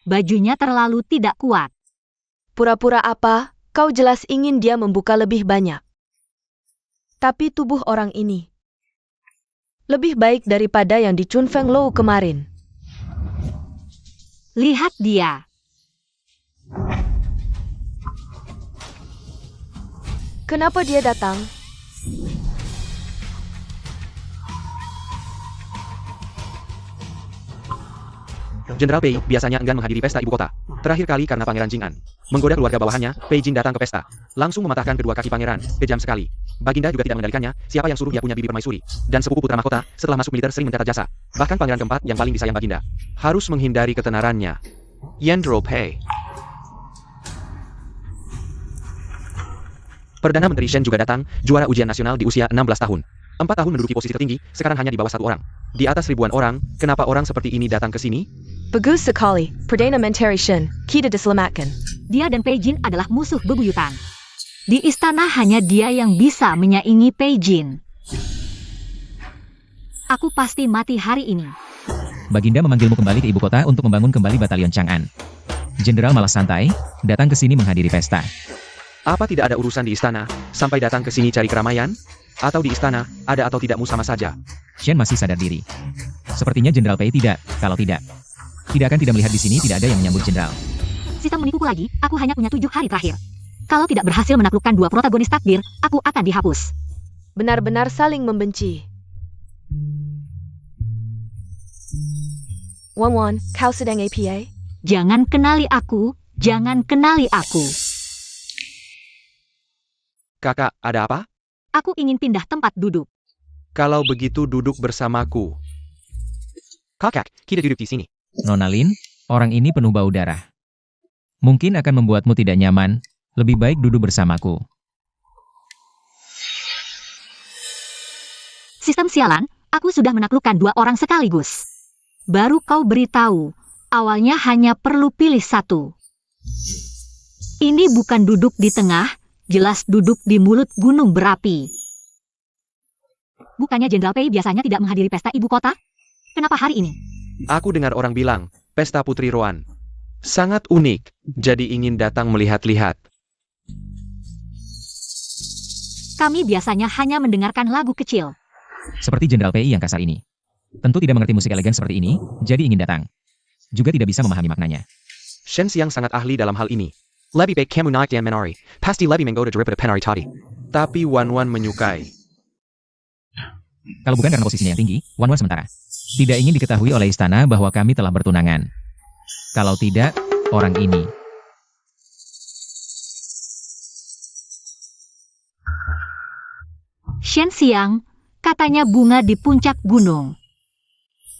Bajunya terlalu tidak kuat. Pura-pura apa? Kau jelas ingin dia membuka lebih banyak. Tapi tubuh orang ini lebih baik daripada yang di Chun Feng Lou kemarin. Lihat dia. Kenapa dia datang? Jenderal Pei biasanya enggan menghadiri pesta ibu kota. Terakhir kali karena Pangeran Jing'an menggoda keluarga bawahannya, Pei Jin datang ke pesta. Langsung mematahkan kedua kaki pangeran, kejam sekali. Baginda juga tidak mengendalikannya, siapa yang suruh dia punya bibi permaisuri. Dan sepupu putra mahkota, setelah masuk militer sering mencatat jasa. Bahkan pangeran keempat yang paling disayang baginda harus menghindari ketenarannya. Jenderal Pei. Perdana Menteri Shen juga datang, juara ujian nasional di usia 16 tahun. 4 tahun menduduki posisi tertinggi, sekarang hanya di bawah 1 orang. Di atas ribuan orang, kenapa orang seperti ini datang ke sini? Bagus sekali, Perdana Menteri Shen, kita diselamatkan. Dia dan Pei Jin adalah musuh bebuyutan. Di istana hanya dia yang bisa menyaingi Pei Jin. Aku pasti mati hari ini. Baginda memanggilmu kembali ke ibu kota untuk membangun kembali batalion Chang'an. Jenderal malah santai, datang ke sini menghadiri pesta. Apa tidak ada urusan di istana, sampai datang ke sini cari keramaian? Atau di istana, ada atau tidakmu sama saja? Shen masih sadar diri. Sepertinya Jenderal Pei tidak, kalau tidak akan tidak melihat di sini tidak ada yang menyambut Jenderal. Sistem menipuku lagi, aku hanya punya 7 hari terakhir. Kalau tidak berhasil menaklukkan 2 protagonis takdir, aku akan dihapus. Benar-benar saling membenci. Wan, kau sedang APA? Jangan kenali aku, jangan kenali aku. Kakak, ada apa? Aku ingin pindah tempat duduk. Kalau begitu duduk bersamaku. Kakak, kita duduk di sini. Nona Lin, orang ini penuh bau darah. Mungkin akan membuatmu tidak nyaman, lebih baik duduk bersamaku. Sistem sialan, aku sudah menaklukkan 2 orang sekaligus. Baru kau beritahu, awalnya hanya perlu pilih 1. Ini bukan duduk di tengah, jelas duduk di mulut gunung berapi. Bukannya Jenderal Pei biasanya tidak menghadiri pesta ibu kota? Kenapa hari ini? Aku dengar orang bilang, pesta Putri Roan. Sangat unik, jadi ingin datang melihat-lihat. Kami biasanya hanya mendengarkan lagu kecil. Seperti Jenderal Pei yang kasar ini. Tentu tidak mengerti musik elegan seperti ini, jadi ingin datang. Juga tidak bisa memahami maknanya. Shen Xiang sangat ahli dalam hal ini. Lebih baik kamu naik dan menari, pasti lebih menggoda daripada penari tadi. Tapi Wan menyukai. Kalau bukan karena posisinya yang tinggi, Wan sementara. Tidak ingin diketahui oleh istana bahwa kami telah bertunangan. Kalau tidak, orang ini. Shen Xiang, katanya bunga di puncak gunung.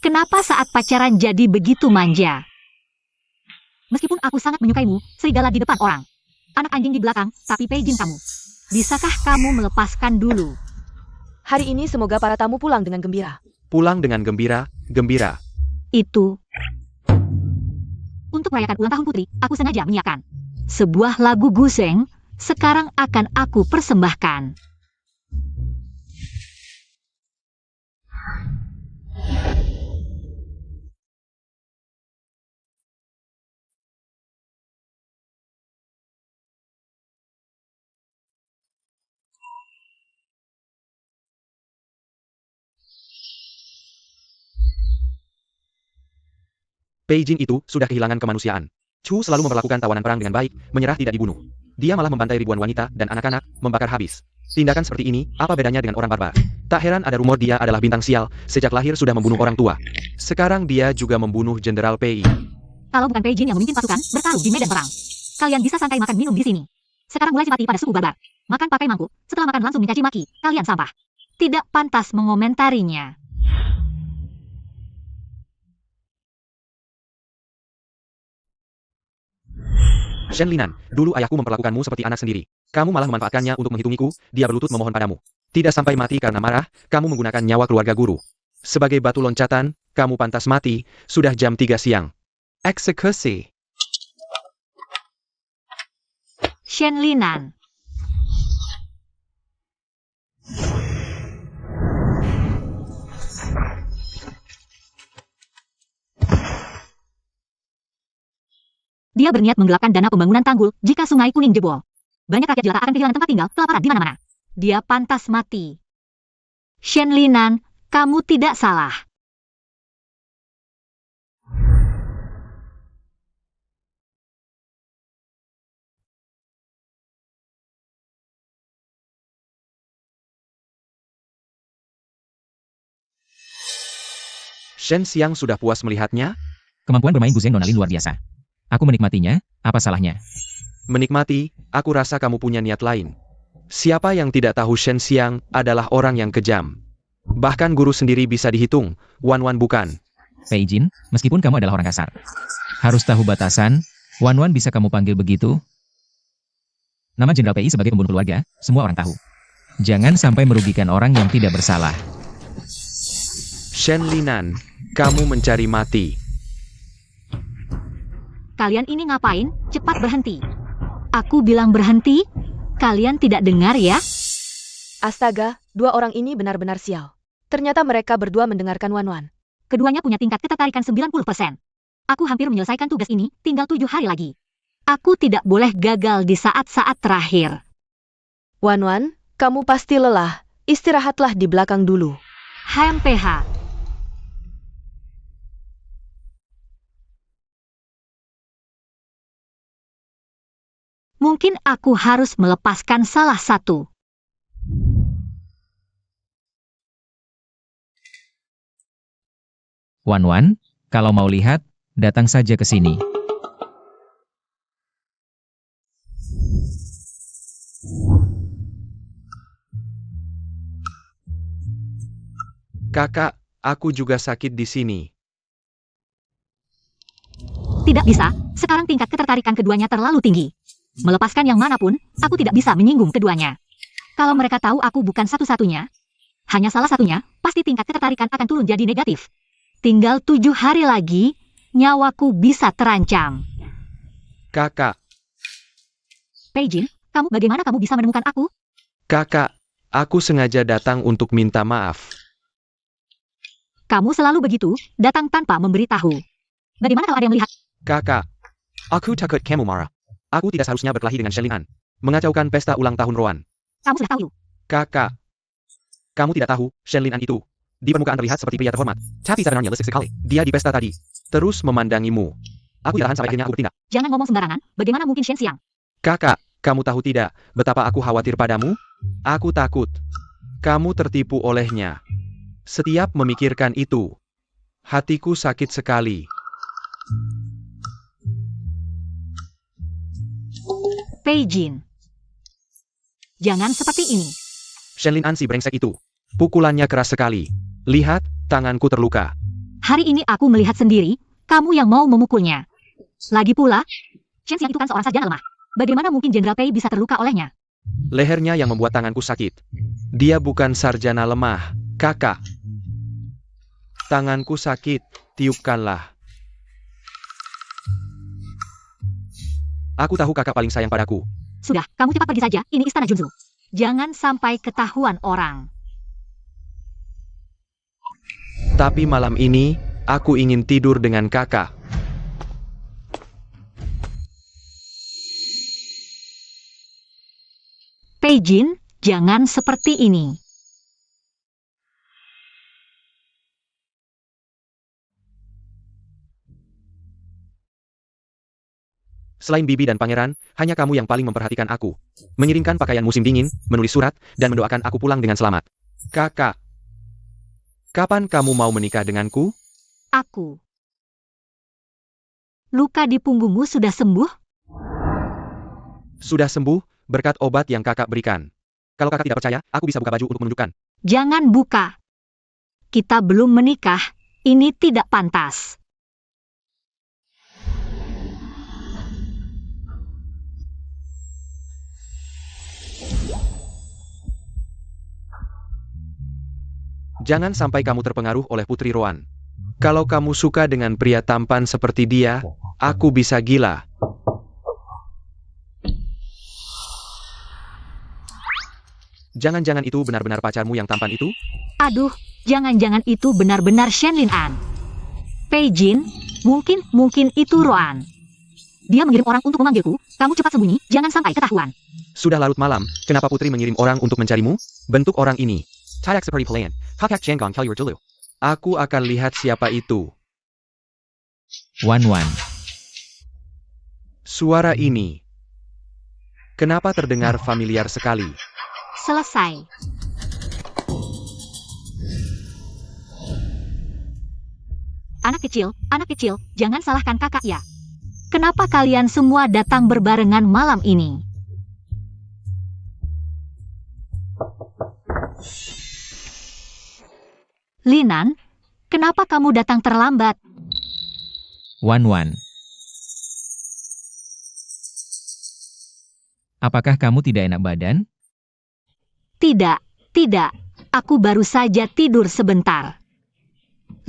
Kenapa saat pacaran jadi begitu manja? Meskipun aku sangat menyukaimu, serigala di depan orang. Anak anjing di belakang, tapi Pei Jin kamu. Bisakah kamu melepaskan dulu? Hari ini semoga para tamu pulang dengan gembira. Pulang dengan gembira. Itu. Untuk merayakan ulang tahun putri, aku sengaja menyiapkan sebuah lagu Guzheng, sekarang akan aku persembahkan. Pei Jin itu sudah kehilangan kemanusiaan. Chu selalu memperlakukan tawanan perang dengan baik, menyerah tidak dibunuh. Dia malah membantai ribuan wanita dan anak-anak, membakar habis. Tindakan seperti ini, apa bedanya dengan orang barbar? Tak heran ada rumor dia adalah bintang sial, sejak lahir sudah membunuh orang tua. Sekarang dia juga membunuh Jenderal Pei. Kalau bukan Pei Jin yang memimpin pasukan, bertarung di medan perang. Kalian bisa santai makan minum di sini. Sekarang mulai simpati pada suku barbar. Makan pakai mangkuk, setelah makan langsung mencaci maki, kalian sampah. Tidak pantas mengomentarinya. Shen Linan, dulu ayahku memperlakukanmu seperti anak sendiri. Kamu malah memanfaatkannya untuk menghitungiku, dia berlutut memohon padamu. Tidak sampai mati karena marah, kamu menggunakan nyawa keluarga guru. Sebagai batu loncatan, kamu pantas mati, sudah jam 3 siang. Eksekusi. Shen Linan. Dia berniat menggelapkan dana pembangunan tanggul jika Sungai Kuning jebol. Banyak rakyat jelata akan kehilangan tempat tinggal, kelaparan di mana-mana. Dia pantas mati. Shen Linan, kamu tidak salah. Shen Xiang sudah puas melihatnya. Kemampuan bermain Guzheng Nonalin luar biasa. Aku menikmatinya, apa salahnya? Menikmati, aku rasa kamu punya niat lain. Siapa yang tidak tahu Shen Xiang adalah orang yang kejam. Bahkan guru sendiri bisa dihitung, Wan Wan bukan. Pei Jin, meskipun kamu adalah orang kasar. Harus tahu batasan, Wan Wan bisa kamu panggil begitu? Nama Jenderal Pei sebagai pembunuh keluarga, semua orang tahu. Jangan sampai merugikan orang yang tidak bersalah. Shen Linan, kamu mencari mati. Kalian ini ngapain? Cepat berhenti. Aku bilang berhenti. Kalian tidak dengar ya? Astaga, dua orang ini benar-benar sial. Ternyata mereka berdua mendengarkan Wan Wan. Keduanya punya tingkat ketertarikan 90%. Aku hampir menyelesaikan tugas ini, tinggal 7 hari lagi. Aku tidak boleh gagal di saat-saat terakhir. Wan Wan, kamu pasti lelah. Istirahatlah di belakang dulu. HMPH. Mungkin aku harus melepaskan salah satu. Wan Wan, kalau mau lihat, datang saja ke sini. Kakak, aku juga sakit di sini. Tidak bisa, sekarang tingkat ketertarikan keduanya terlalu tinggi. Melepaskan yang manapun, aku tidak bisa menyinggung keduanya. Kalau mereka tahu aku bukan satu-satunya, hanya salah satunya, pasti tingkat ketertarikan akan turun jadi negatif. Tinggal 7 hari lagi, nyawaku bisa terancam. Kakak, Pei Jin, bagaimana kamu bisa menemukan aku? kakak, aku sengaja datang untuk minta maaf. Kamu selalu begitu, datang tanpa memberitahu. Bagaimana kalau ada yang melihat? Kakak, aku takut kamu marah. Aku tidak seharusnya berkelahi dengan Shen Linan. Mengacaukan pesta ulang tahun Roan. Kamu sudah tahu. Kakak, kamu tidak tahu, Shen Linan itu di permukaan terlihat seperti pria terhormat, tapi sebenarnya lesik sekali. Dia di pesta tadi terus memandangimu. Aku tidak tahan sampai akhirnya aku bertindak. Jangan ngomong sembarangan, bagaimana mungkin Shen Xiang? Kakak, kamu tahu tidak betapa aku khawatir padamu? Aku takut kamu tertipu olehnya. Setiap memikirkan itu, hatiku sakit sekali. Pei Jin. Jangan seperti ini. Shen Linan si brengsek itu. Pukulannya keras sekali. Lihat, tanganku terluka. Hari ini aku melihat sendiri, kamu yang mau memukulnya. Lagi pula, Shen Xiang itu kan seorang sarjana lemah. Bagaimana mungkin Jenderal Pei bisa terluka olehnya? Lehernya yang membuat tanganku sakit. Dia bukan sarjana lemah, kakak. Tanganku sakit, tiupkanlah. Aku tahu kakak paling sayang padaku. Sudah, kamu cepat pergi saja, ini istana Junzu. Jangan sampai ketahuan orang. Tapi malam ini, aku ingin tidur dengan kakak. Pei Jin, jangan seperti ini. Selain Bibi dan Pangeran, hanya kamu yang paling memperhatikan aku. Mengirimkan pakaian musim dingin, menulis surat, dan mendoakan aku pulang dengan selamat. Kakak, kapan kamu mau menikah denganku? Aku. Luka di punggungmu sudah sembuh? Sudah sembuh, berkat obat yang kakak berikan. Kalau kakak tidak percaya, aku bisa buka baju untuk menunjukkan. Jangan buka. Kita belum menikah, ini tidak pantas. Jangan sampai kamu terpengaruh oleh Putri Roan. Kalau kamu suka dengan pria tampan seperti dia, aku bisa gila. Jangan-jangan itu benar-benar pacarmu yang tampan itu? Aduh, jangan-jangan itu benar-benar Shen Linan. Pei Jin, mungkin itu Roan. Dia mengirim orang untuk memanggilku. Kamu cepat sembunyi, jangan sampai ketahuan. Sudah larut malam, kenapa putri mengirim orang untuk mencarimu? Bentuk orang ini. Tayak seperti pelayan. Kakak Cengkong Kalyur dulu. Aku akan lihat siapa itu. Wan Wan. Suara ini. Kenapa terdengar familiar sekali? Selesai. Anak kecil, jangan salahkan kakak ya. Kenapa kalian semua datang berbarengan malam ini? Linan, kenapa kamu datang terlambat? Wan Wan. Apakah kamu tidak enak badan? Tidak. Aku baru saja tidur sebentar.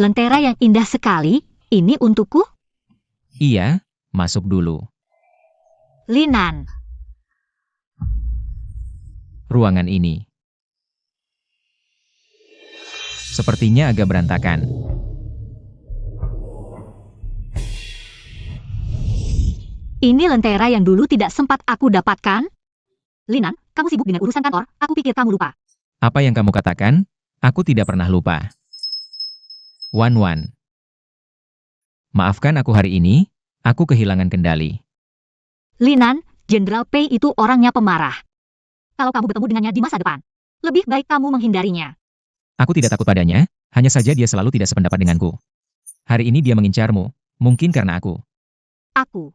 Lentera yang indah sekali, ini untukku? Iya, masuk dulu. Linan, Ruangan ini. Sepertinya agak berantakan. ini lentera yang dulu tidak sempat aku dapatkan? Linan, kamu sibuk dengan urusan kantor, aku pikir kamu lupa. Apa yang kamu katakan? Aku tidak pernah lupa. Wan Wan. Maafkan aku hari ini, aku kehilangan kendali. Linan, Jenderal Pei itu orangnya pemarah. Kalau kamu bertemu dengannya di masa depan, lebih baik kamu menghindarinya. Aku tidak takut padanya, hanya saja dia selalu tidak sependapat denganku. Hari ini dia mengincarmu, mungkin karena aku. Aku,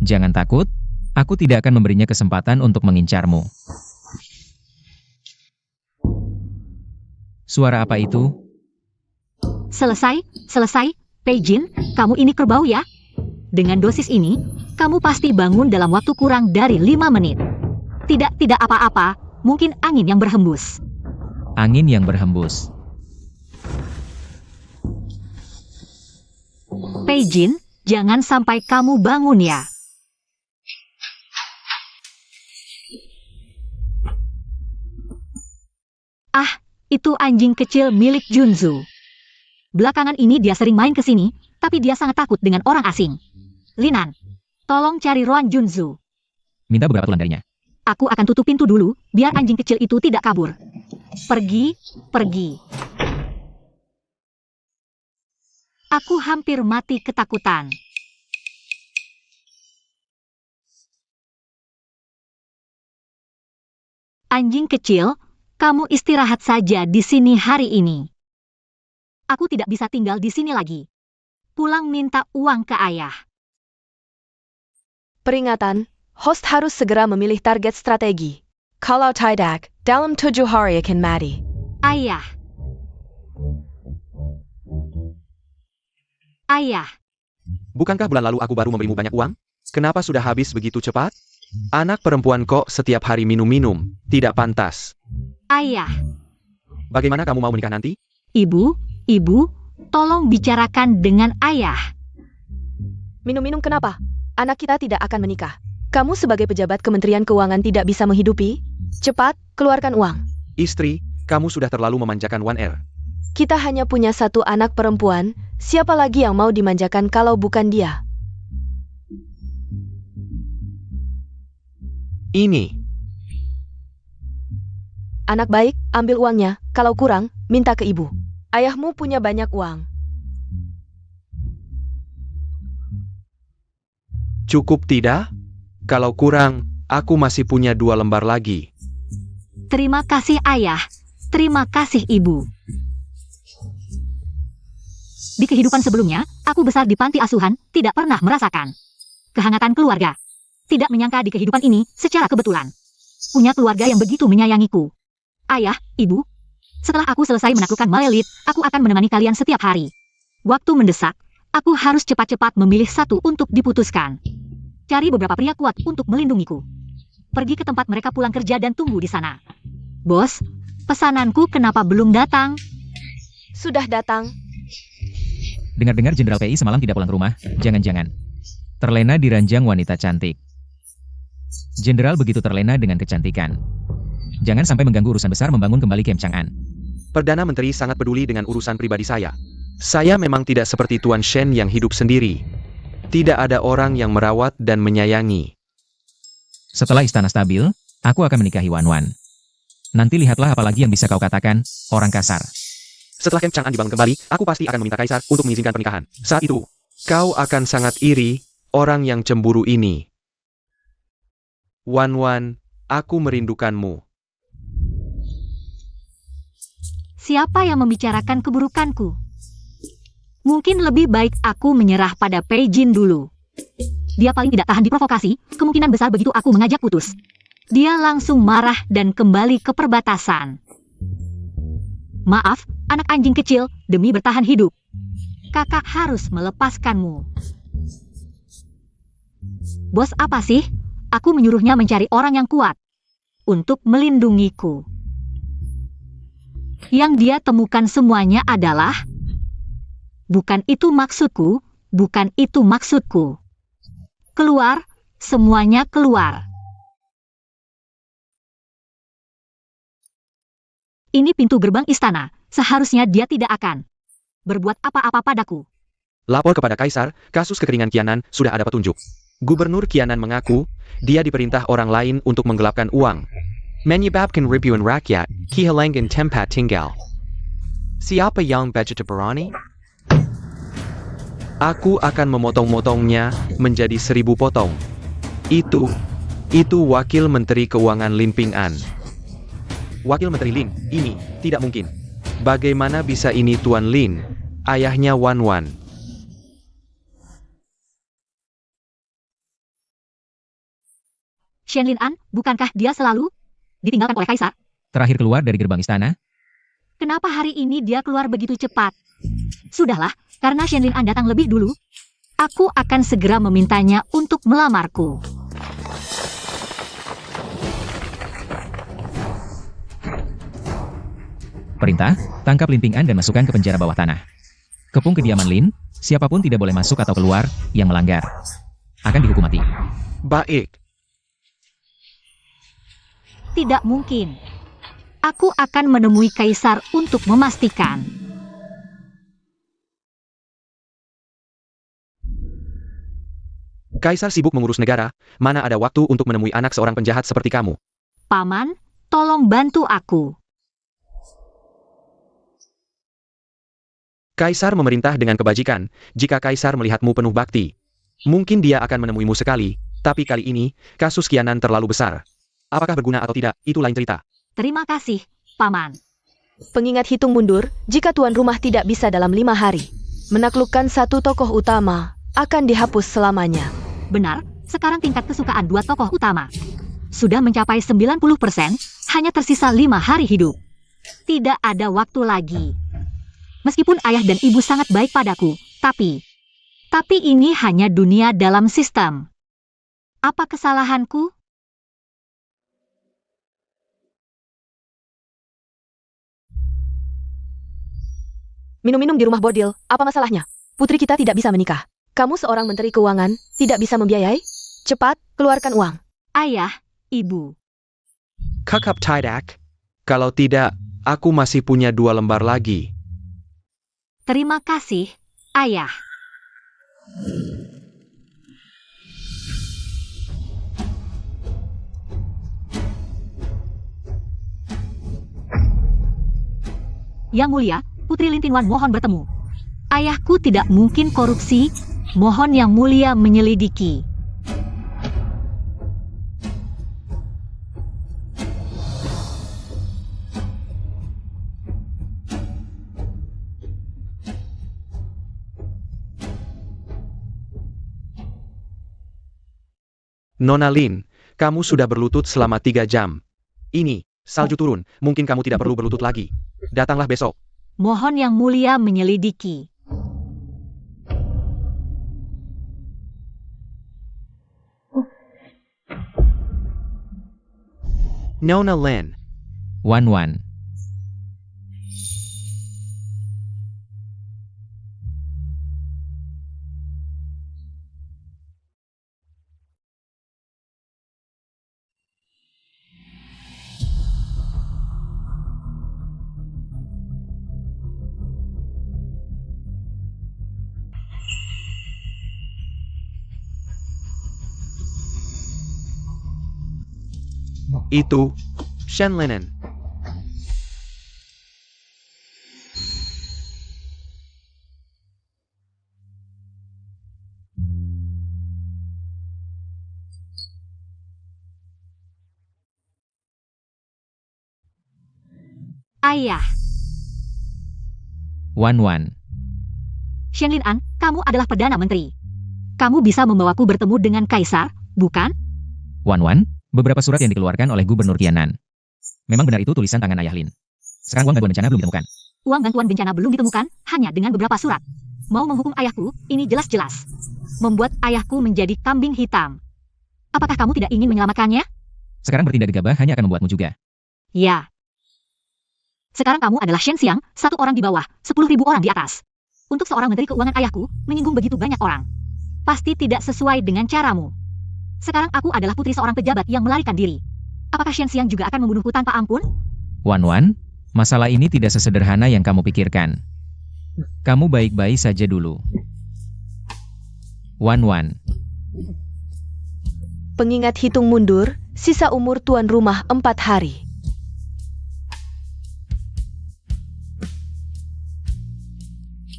Jangan takut, aku tidak akan memberinya kesempatan untuk mengincarmu. Suara apa itu? selesai, Pei Jin, kamu ini kerbau ya? Dengan dosis ini, kamu pasti bangun dalam waktu kurang dari 5 menit. Tidak apa-apa, mungkin angin yang berhembus. Angin yang berhembus. Pei Jin, jangan sampai kamu bangun ya. Ah, itu anjing kecil milik Junzu. Belakangan ini dia sering main ke sini, tapi dia sangat takut dengan orang asing. Linan, tolong cari Roan Junzu. Minta beberapa tulang darinya. Aku akan tutup pintu dulu, biar anjing kecil itu tidak kabur. Pergi. Aku hampir mati ketakutan. Anjing kecil, kamu istirahat saja di sini hari ini. Aku tidak bisa tinggal di sini lagi. Pulang minta uang ke ayah. Peringatan, host harus segera memilih target strategi. Kalau tidak, dalam 7 hari akan mati. Ayah. Bukankah bulan lalu aku baru memberimu banyak uang? Kenapa sudah habis begitu cepat? Anak perempuan kok setiap hari minum-minum, tidak pantas. Ayah. Bagaimana kamu mau menikah nanti? Ibu, tolong bicarakan dengan ayah. Minum-minum kenapa? Anak kita tidak akan menikah. Kamu sebagai pejabat Kementerian Keuangan tidak bisa menghidupi? Cepat, keluarkan uang. Istri, kamu sudah terlalu memanjakan Wan Er. Kita hanya punya satu anak perempuan, siapa lagi yang mau dimanjakan kalau bukan dia? Ini. Anak baik, ambil uangnya, kalau kurang, minta ke ibu. Ayahmu punya banyak uang. Cukup tidak? Kalau kurang, aku masih punya 2 lembar lagi. Terima kasih ayah. Terima kasih ibu. Di kehidupan sebelumnya, aku besar di panti asuhan, tidak pernah merasakan kehangatan keluarga. Tidak menyangka di kehidupan ini, secara kebetulan, punya keluarga yang begitu menyayangiku. Ayah, ibu, setelah aku selesai menaklukkan Maelit, aku akan menemani kalian setiap hari. Waktu mendesak, aku harus cepat-cepat memilih satu untuk diputuskan. Cari beberapa pria kuat untuk melindungiku. Pergi ke tempat mereka pulang kerja dan tunggu di sana. Bos, pesananku kenapa belum datang? Sudah datang. Dengar-dengar Jenderal PI semalam tidak pulang ke rumah, jangan-jangan terlena di ranjang wanita cantik. Jenderal begitu terlena dengan kecantikan. Jangan sampai mengganggu urusan besar membangun kembali Kem Chang'an. Perdana Menteri sangat peduli dengan urusan pribadi saya. Saya memang tidak seperti Tuan Shen yang hidup sendiri. Tidak ada orang yang merawat dan menyayangi. Setelah istana stabil, aku akan menikahi Wan Wan. Nanti lihatlah apalagi yang bisa kau katakan, orang kasar. Setelah Camp Chang'an dibangun kembali, aku pasti akan meminta kaisar untuk mengizinkan pernikahan. Saat itu, kau akan sangat iri, orang yang cemburu ini. Wan Wan, aku merindukanmu. Siapa yang membicarakan keburukanku? Mungkin lebih baik aku menyerah pada Pei Jin dulu. Dia paling tidak tahan diprovokasi, kemungkinan besar begitu aku mengajak putus. Dia langsung marah dan kembali ke perbatasan. Maaf, anak anjing kecil, demi bertahan hidup. Kakak harus melepaskanmu. Bos apa sih? Aku menyuruhnya mencari orang yang kuat untuk melindungiku. Yang dia temukan semuanya adalah... Bukan itu maksudku, bukan itu maksudku. Keluar, semuanya keluar. Ini pintu gerbang istana, seharusnya dia tidak akan berbuat apa-apa padaku. Lapor kepada kaisar, kasus kekeringan Qianan sudah ada petunjuk. Gubernur Qianan mengaku, dia diperintah orang lain untuk menggelapkan uang. Menyebabkan ribuan rakyat kehilangan tempat tinggal. Siapa yang budget berani? Aku akan memotong-motongnya menjadi 1000 potong. Itu Wakil Menteri Keuangan Lin Ping An. Wakil Menteri Lin, ini tidak mungkin. Bagaimana bisa ini Tuan Lin, ayahnya Wan Wan? Shen Lin An, bukankah dia selalu ditinggalkan oleh kaisar? Terakhir keluar dari gerbang istana, Kenapa hari ini dia keluar begitu cepat? Sudahlah, karena Shen Lin An datang lebih dulu, aku akan segera memintanya untuk melamarku. perintah, tangkap Lin Ping An dan masukkan ke penjara bawah tanah. Kepung kediaman Lin, siapapun tidak boleh masuk atau keluar yang melanggar akan dihukum mati. Baik. Tidak mungkin. Aku akan menemui kaisar untuk memastikan. Kaisar sibuk mengurus negara, mana ada waktu untuk menemui anak seorang penjahat seperti kamu. Paman, tolong bantu aku. Kaisar memerintah dengan kebajikan, jika kaisar melihatmu penuh bakti. Mungkin dia akan menemuimu sekali, tapi kali ini, kasus Qianan terlalu besar. Apakah berguna atau tidak, itu lain cerita. Terima kasih, Paman. Pengingat hitung mundur, jika tuan rumah tidak bisa dalam 5 hari menaklukkan satu tokoh utama, akan dihapus selamanya. Benar, sekarang tingkat kesukaan 2 tokoh utama sudah mencapai 90%, hanya tersisa 5 hari hidup. Tidak ada waktu lagi. Meskipun ayah dan ibu sangat baik padaku, tapi ini hanya dunia dalam sistem. Apa kesalahanku? Minum-minum di rumah bordil, apa masalahnya? Putri kita tidak bisa menikah. Kamu seorang menteri keuangan, tidak bisa membiayai? Cepat, keluarkan uang. Ayah, ibu. Kakap tidak. Kalau tidak, aku masih punya 2 lembar lagi. Terima kasih, ayah. Yang mulia, Putri Lin Tinwan mohon bertemu. Ayahku tidak mungkin korupsi, mohon yang mulia menyelidiki. Nona Lin, kamu sudah berlutut selama 3 jam. Ini, salju turun, mungkin kamu tidak perlu berlutut lagi. Datanglah besok. Mohon yang mulia menyelidiki. Nona Lin. Wan Wan. Itu Shen Linen. Ayah, Wan Wan. Shen Linan, kamu adalah Perdana Menteri. Kamu bisa membawaku bertemu dengan Kaisar, bukan? Wan Wan, beberapa surat yang dikeluarkan oleh Gubernur Tianan. Memang benar itu tulisan tangan Ayah Lin. Sekarang uang bantuan bencana belum ditemukan. Uang bantuan bencana belum ditemukan, hanya dengan beberapa surat. Mau menghukum ayahku, ini jelas-jelas. Membuat ayahku menjadi kambing hitam. Apakah kamu tidak ingin menyelamatkannya? Sekarang bertindak gegabah hanya akan membuatmu juga. Ya. Sekarang kamu adalah Shen Xiang, satu orang di bawah, 10.000 orang di atas. Untuk seorang menteri keuangan ayahku, menyinggung begitu banyak orang. Pasti tidak sesuai dengan caramu. Sekarang aku adalah putri seorang pejabat yang melarikan diri. Apakah Shen Xiang juga akan membunuhku tanpa ampun? Wan Wan, masalah ini tidak sesederhana yang kamu pikirkan. Kamu baik-baik saja dulu. Wan Wan. Pengingat hitung mundur, sisa umur tuan rumah 4 hari.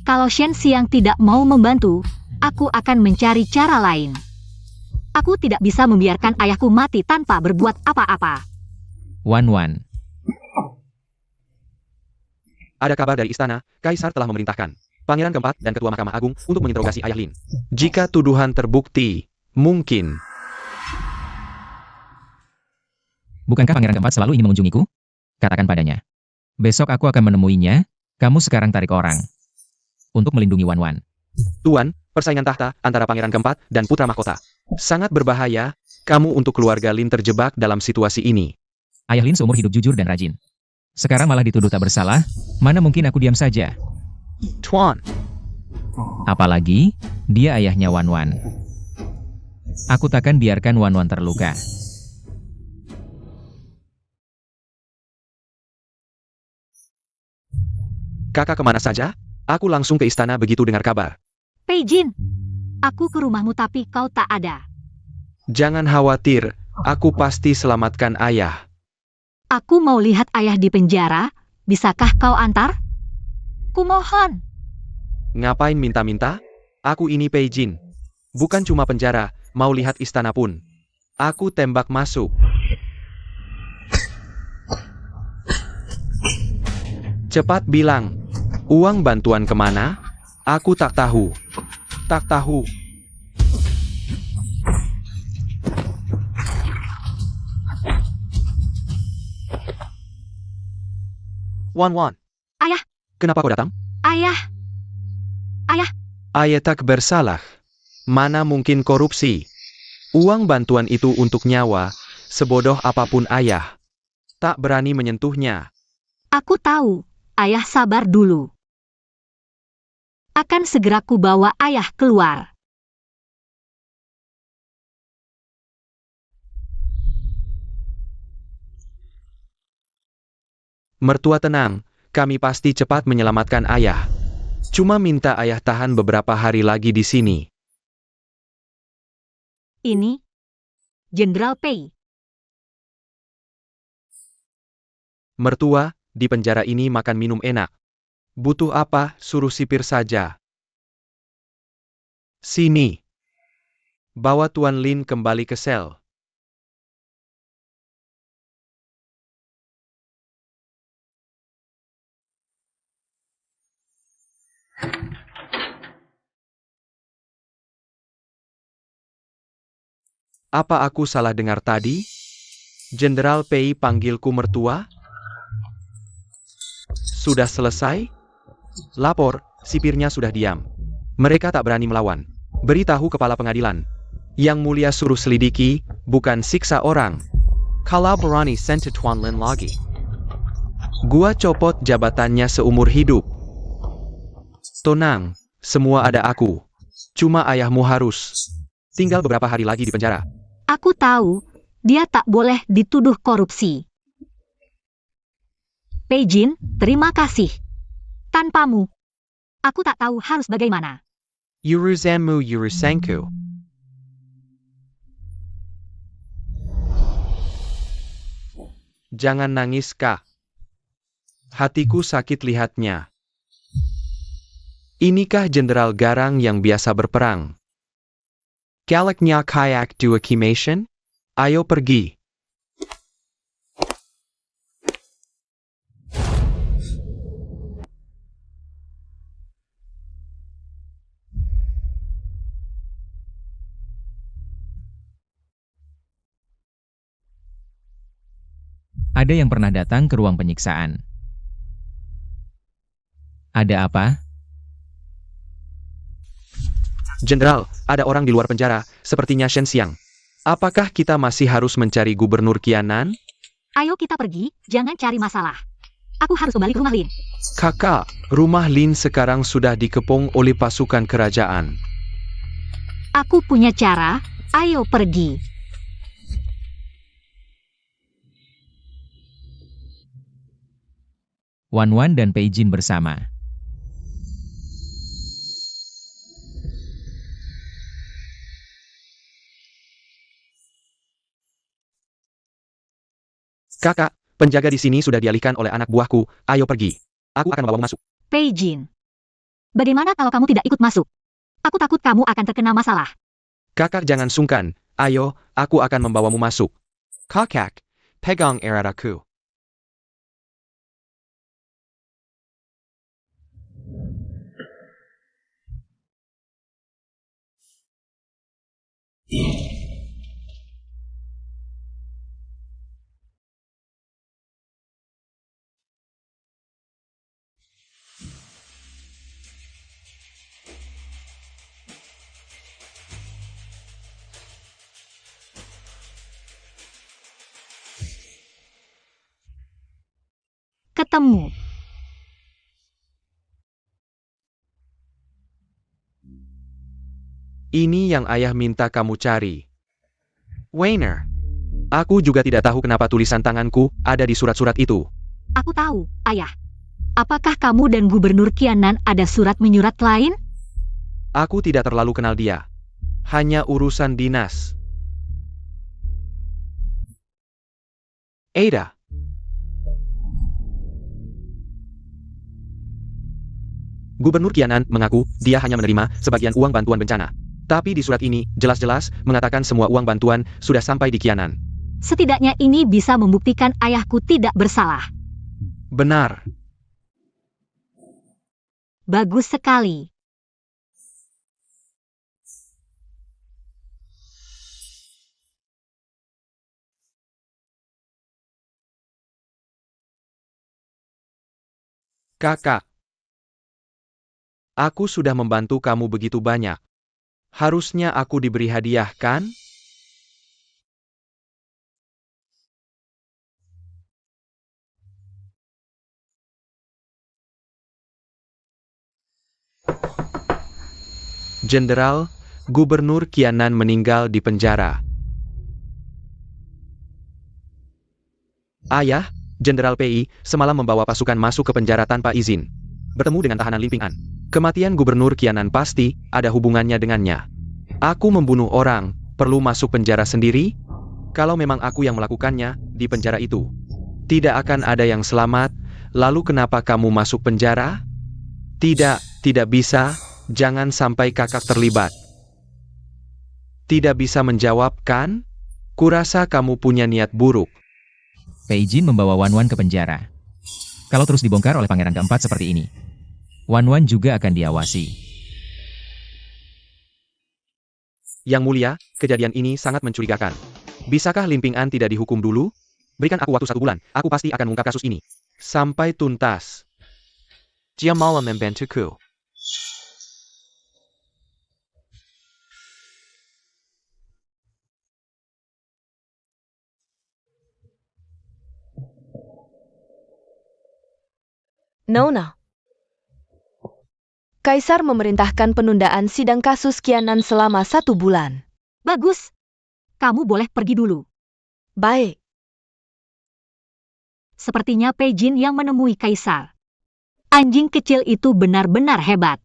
Kalau Shen Xiang tidak mau membantu, aku akan mencari cara lain. Aku tidak bisa membiarkan ayahku mati tanpa berbuat apa-apa. Wan Wan. Ada kabar dari istana, Kaisar telah memerintahkan Pangeran keempat dan Ketua Mahkamah Agung untuk menginterogasi Ayah Lin. Jika tuduhan terbukti, mungkin. Bukankah Pangeran keempat selalu ingin mengunjungiku? Katakan padanya. Besok aku akan menemuinya, kamu sekarang tarik orang. Untuk melindungi Wan Wan. Tuan, persaingan tahta antara Pangeran keempat dan Putra Mahkota. Sangat berbahaya, kamu untuk keluarga Lin terjebak dalam situasi ini. Ayah Lin seumur hidup jujur dan rajin. Sekarang malah dituduh tak bersalah, mana mungkin aku diam saja. Tuan, Apalagi, dia ayahnya Wan Wan. Aku takkan biarkan Wan Wan terluka. kakak kemana saja? Aku langsung ke istana begitu dengar kabar. Pei Jin, aku ke rumahmu tapi kau tak ada. Jangan khawatir, aku pasti selamatkan ayah. Aku mau lihat ayah di penjara, bisakah kau antar? Kumohon. Ngapain minta-minta? Aku ini Pei Jin. Bukan cuma penjara, mau lihat istana pun. Aku tembak masuk. Cepat bilang, uang bantuan kemana? Aku tak tahu. Tak tahu. Wan. Ayah. Kenapa kau datang? Ayah, Ayah tak bersalah. Mana mungkin korupsi? Uang bantuan itu untuk nyawa, sebodoh apapun ayah. Tak berani menyentuhnya. aku tahu. Ayah sabar dulu. Akan segera kubawa ayah keluar. Mertua tenang, kami pasti cepat menyelamatkan ayah. Cuma minta ayah tahan beberapa hari lagi di sini. Ini Jenderal Pei. Mertua, di penjara ini makan minum enak. Butuh apa, suruh sipir saja. Sini. Bawa Tuan Lin kembali ke sel. Apa aku salah dengar tadi? Jenderal Pei panggilku mertua? Sudah selesai? Lapor, sipirnya sudah diam. Mereka tak berani melawan. Beritahu kepala pengadilan. Yang mulia suruh selidiki, bukan siksa orang. Kalau berani send to Tuan Lin lagi. Gua copot jabatannya seumur hidup. Tenang, semua ada aku. Cuma ayahmu harus. Tinggal beberapa hari lagi di penjara. Aku tahu, dia tak boleh dituduh korupsi. Pei Jin, terima kasih. Tanpamu, aku tak tahu harus bagaimana. Urusanmu urusanku. Jangan nangis, Kak. Hatiku sakit lihatnya. Inikah Jenderal Garang yang biasa berperang? Galaknya kayak dua kimation? Ayo pergi. Ada yang pernah datang ke ruang penyiksaan. Ada apa? Jenderal, ada orang di luar penjara, sepertinya Shen Xiang. Apakah kita masih harus mencari Gubernur Qianan? Ayo kita pergi, jangan cari masalah. Aku harus kembali ke rumah Lin. Kakak, rumah Lin sekarang sudah dikepung oleh pasukan kerajaan. Aku punya cara, ayo pergi. Wan Wan dan Pei Jin bersama. Kakak, penjaga di sini sudah dialihkan oleh anak buahku, ayo pergi. Aku akan membawamu masuk. Pei Jin. Bagaimana kalau kamu tidak ikut masuk? Aku takut kamu akan terkena masalah. Kakak jangan sungkan, ayo, aku akan membawamu masuk. Kakak, pegang erat aku. Ketemu. Ini yang ayah minta kamu cari. Weiner. Aku juga tidak tahu kenapa tulisan tanganku ada di surat-surat itu. Aku tahu, ayah. Apakah kamu dan Gubernur Qianan ada surat menyurat lain? Aku tidak terlalu kenal dia. Hanya urusan dinas. Ada. Gubernur Qianan mengaku dia hanya menerima sebagian uang bantuan bencana. Tapi di surat ini jelas-jelas mengatakan semua uang bantuan sudah sampai di Qianan. Setidaknya ini bisa membuktikan ayahku tidak bersalah. Benar. Bagus sekali. Kakak. Aku sudah membantu kamu begitu banyak. Harusnya aku diberi hadiah, kan? Jenderal, Gubernur Qianan meninggal di penjara. Ayah, Jenderal PI, semalam membawa pasukan masuk ke penjara tanpa izin. Bertemu dengan tahanan Limping An. Kematian Gubernur Qianan pasti ada hubungannya dengannya. Aku membunuh orang, perlu masuk penjara sendiri? Kalau memang aku yang melakukannya, di penjara itu tidak akan ada yang selamat, lalu kenapa kamu masuk penjara? Tidak bisa, jangan sampai kakak terlibat. Tidak bisa menjawab, kan? Kurasa kamu punya niat buruk. Pei Jin membawa Wan Wan ke penjara. Kalau terus dibongkar oleh pangeran keempat seperti ini, Wan Wan juga akan diawasi. Yang mulia, kejadian ini sangat mencurigakan. Bisakah Limping An tidak dihukum dulu? Berikan aku waktu 1 bulan, aku pasti akan mengungkap kasus ini. Sampai tuntas. Dia malah membantuku. Nona. Kaisar memerintahkan penundaan sidang kasus Qianan selama 1 bulan. Bagus. Kamu boleh pergi dulu. Baik. Sepertinya Pei Jin yang menemui Kaisar. Anjing kecil itu benar-benar hebat.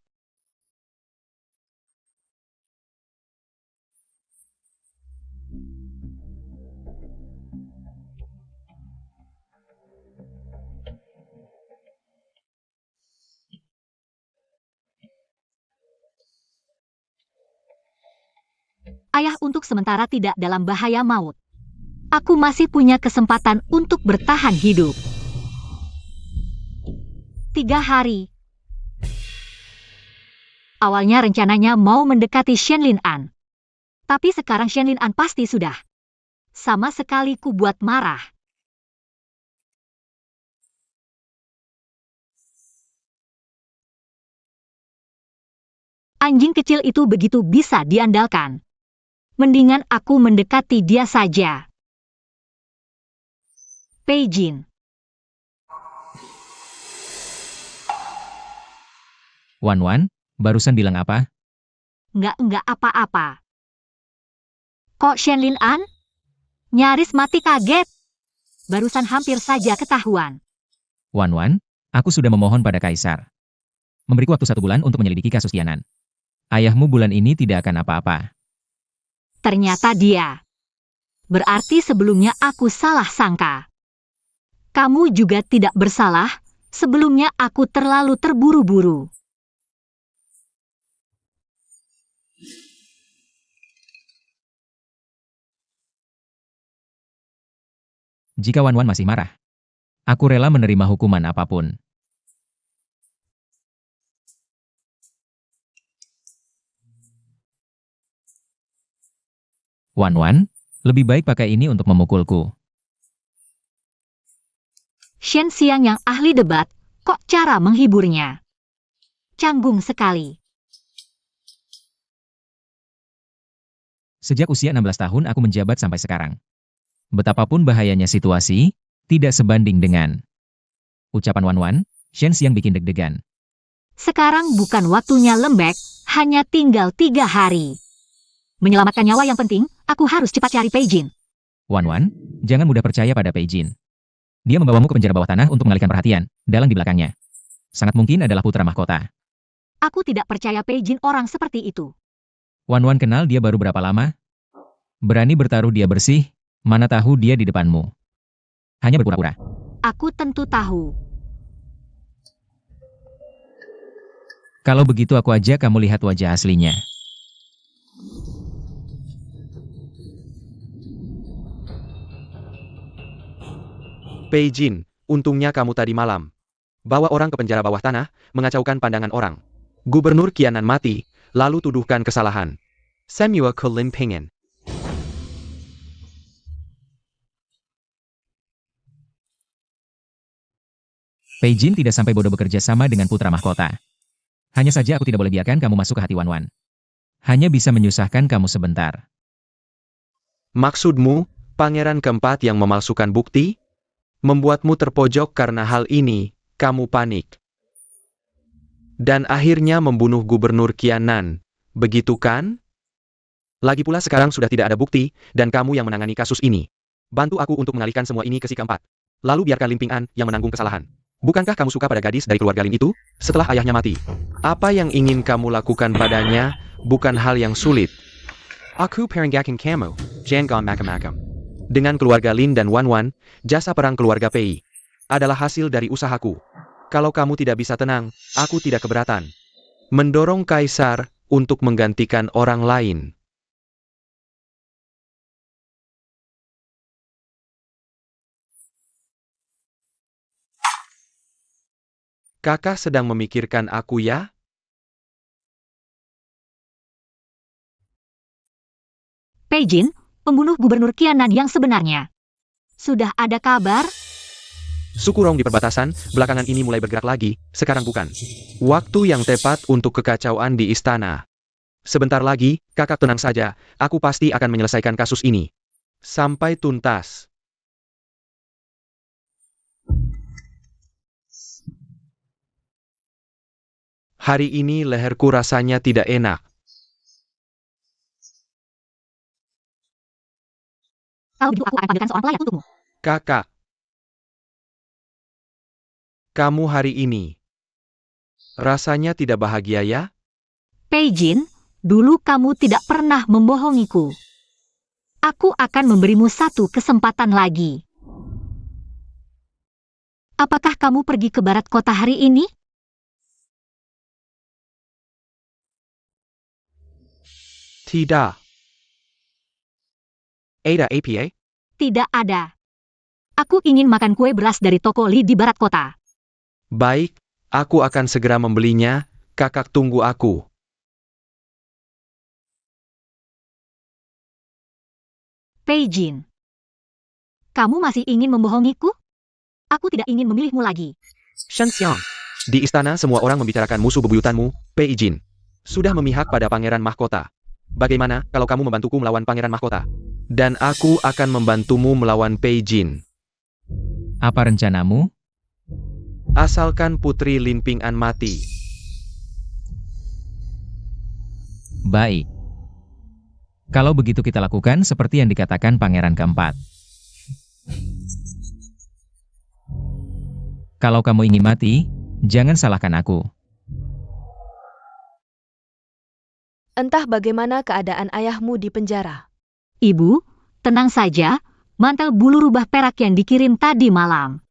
Ayah untuk sementara tidak dalam bahaya maut. Aku masih punya kesempatan untuk bertahan hidup. 3 hari. Awalnya rencananya mau mendekati Shenlin An. Tapi sekarang Shenlin An pasti sudah. Sama sekali ku buat marah. Anjing kecil itu begitu bisa diandalkan. Mendingan aku mendekati dia saja. Pei Jin. Wan, barusan bilang apa? Enggak apa-apa. Kok Shenlin An? Nyaris mati kaget. Barusan hampir saja ketahuan. Wan, aku sudah memohon pada Kaisar. Memberiku waktu 1 bulan untuk menyelidiki kasus Tianan. Ayahmu bulan ini tidak akan apa-apa. Ternyata dia. Berarti sebelumnya aku salah sangka. Kamu juga tidak bersalah, sebelumnya aku terlalu terburu-buru. Jika Wan masih marah, aku rela menerima hukuman apapun. Wan, lebih baik pakai ini untuk memukulku. Shen Xiang yang ahli debat, kok cara menghiburnya? Canggung sekali. Sejak usia 16 tahun aku menjabat sampai sekarang. Betapapun bahayanya situasi, tidak sebanding dengan. Ucapan Wan, Shen Xiang bikin deg-degan. Sekarang bukan waktunya lembek, hanya tinggal 3 hari. Menyelamatkan nyawa yang penting, aku harus cepat cari Pei Jin. Wan, jangan mudah percaya pada Pei Jin. Dia membawamu ke penjara bawah tanah untuk mengalihkan perhatian, dalang di belakangnya. Sangat mungkin adalah putra mahkota. Aku tidak percaya Pei Jin orang seperti itu. Wan kenal dia baru berapa lama? Berani bertaruh dia bersih, mana tahu dia di depanmu. Hanya berpura-pura. Aku tentu tahu. Kalau begitu aku ajak kamu lihat wajah aslinya. Pei Jin, untungnya kamu tadi malam. Bawa orang ke penjara bawah tanah, mengacaukan pandangan orang. Gubernur Qianan mati, lalu tuduhkan kesalahan. Samuel ke Lim Pingen. Pei Jin tidak sampai bodoh bekerja sama dengan putra mahkota. Hanya saja aku tidak boleh biarkan kamu masuk ke hati Wan. Hanya bisa menyusahkan kamu sebentar. Maksudmu, pangeran keempat yang memalsukan bukti? Membuatmu terpojok karena hal ini, kamu panik. Dan akhirnya membunuh Gubernur Qianan, begitu kan? Lagi pula sekarang sudah tidak ada bukti, dan kamu yang menangani kasus ini. Bantu aku untuk mengalihkan semua ini ke si keempat. Lalu biarkan Lim Ping An yang menanggung kesalahan. Bukankah kamu suka pada gadis dari keluarga Lin itu, setelah ayahnya mati? Apa yang ingin kamu lakukan padanya, bukan hal yang sulit. Aku perenggakan kamu, jangan macam-macam. Dengan keluarga Lin dan Wan, jasa perang keluarga Pei adalah hasil dari usahaku. Kalau kamu tidak bisa tenang, aku tidak keberatan. Mendorong Kaisar untuk menggantikan orang lain. Kakak sedang memikirkan aku ya? Pei Jin, pembunuh Gubernur Qianan yang sebenarnya. Sudah ada kabar? Sukurong di perbatasan, belakangan ini mulai bergerak lagi, sekarang bukan. Waktu yang tepat untuk kekacauan di istana. Sebentar lagi, kakak tenang saja, aku pasti akan menyelesaikan kasus ini. Sampai tuntas. Hari ini leherku rasanya tidak enak. Kalau begitu aku akan panggilkan seorang pelayan untukmu. Kakak. Kamu hari ini rasanya tidak bahagia ya? Pei Jin, dulu kamu tidak pernah membohongiku. Aku akan memberimu 1 kesempatan lagi. Apakah kamu pergi ke barat kota hari ini? Tidak. Ada apa? Tidak ada. Aku ingin makan kue beras dari toko Li di barat kota. Baik, aku akan segera membelinya. Kakak tunggu aku. Pei Jin. Kamu masih ingin membohongiku? Aku tidak ingin memilihmu lagi. Shen Xiang. Di istana semua orang membicarakan musuh bebuyutanmu, Pei Jin. Sudah memihak pada Pangeran Mahkota. Bagaimana kalau kamu membantuku melawan Pangeran Mahkota? Dan aku akan membantumu melawan Pei Jin. Apa rencanamu? Asalkan Putri Lin Ping'an mati. Baik. Kalau begitu kita lakukan seperti yang dikatakan Pangeran keempat. Kalau kamu ingin mati, jangan salahkan aku. Entah bagaimana keadaan ayahmu di penjara. Ibu, tenang saja. Mantel bulu rubah perak yang dikirim tadi malam.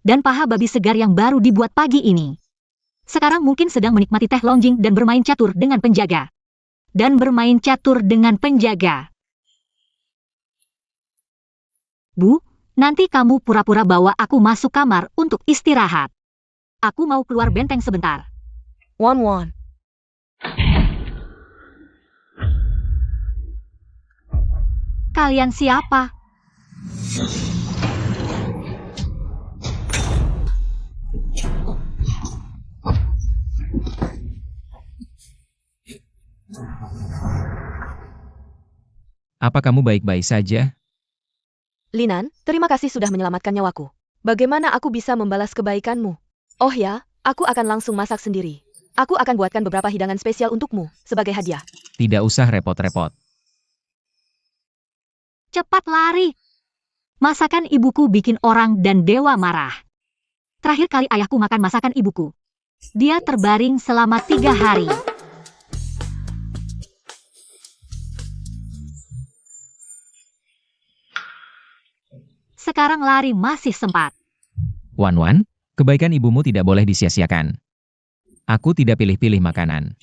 Dan paha babi segar yang baru dibuat pagi ini. Sekarang mungkin sedang menikmati teh lonjing dan bermain catur dengan penjaga. Bu, nanti kamu pura-pura bawa aku masuk kamar untuk istirahat. Aku mau keluar benteng sebentar. Wan. Kalian siapa? Apa kamu baik-baik saja? Linan, terima kasih sudah menyelamatkan nyawaku. Bagaimana aku bisa membalas kebaikanmu? Oh ya, aku akan langsung masak sendiri. Aku akan buatkan beberapa hidangan spesial untukmu, sebagai hadiah. Tidak usah repot-repot. Cepat lari. Masakan ibuku bikin orang dan dewa marah. Terakhir kali ayahku makan masakan ibuku. Dia terbaring selama 3 hari. Sekarang lari masih sempat. Wan, kebaikan ibumu tidak boleh disia-siakan. Aku tidak pilih-pilih makanan.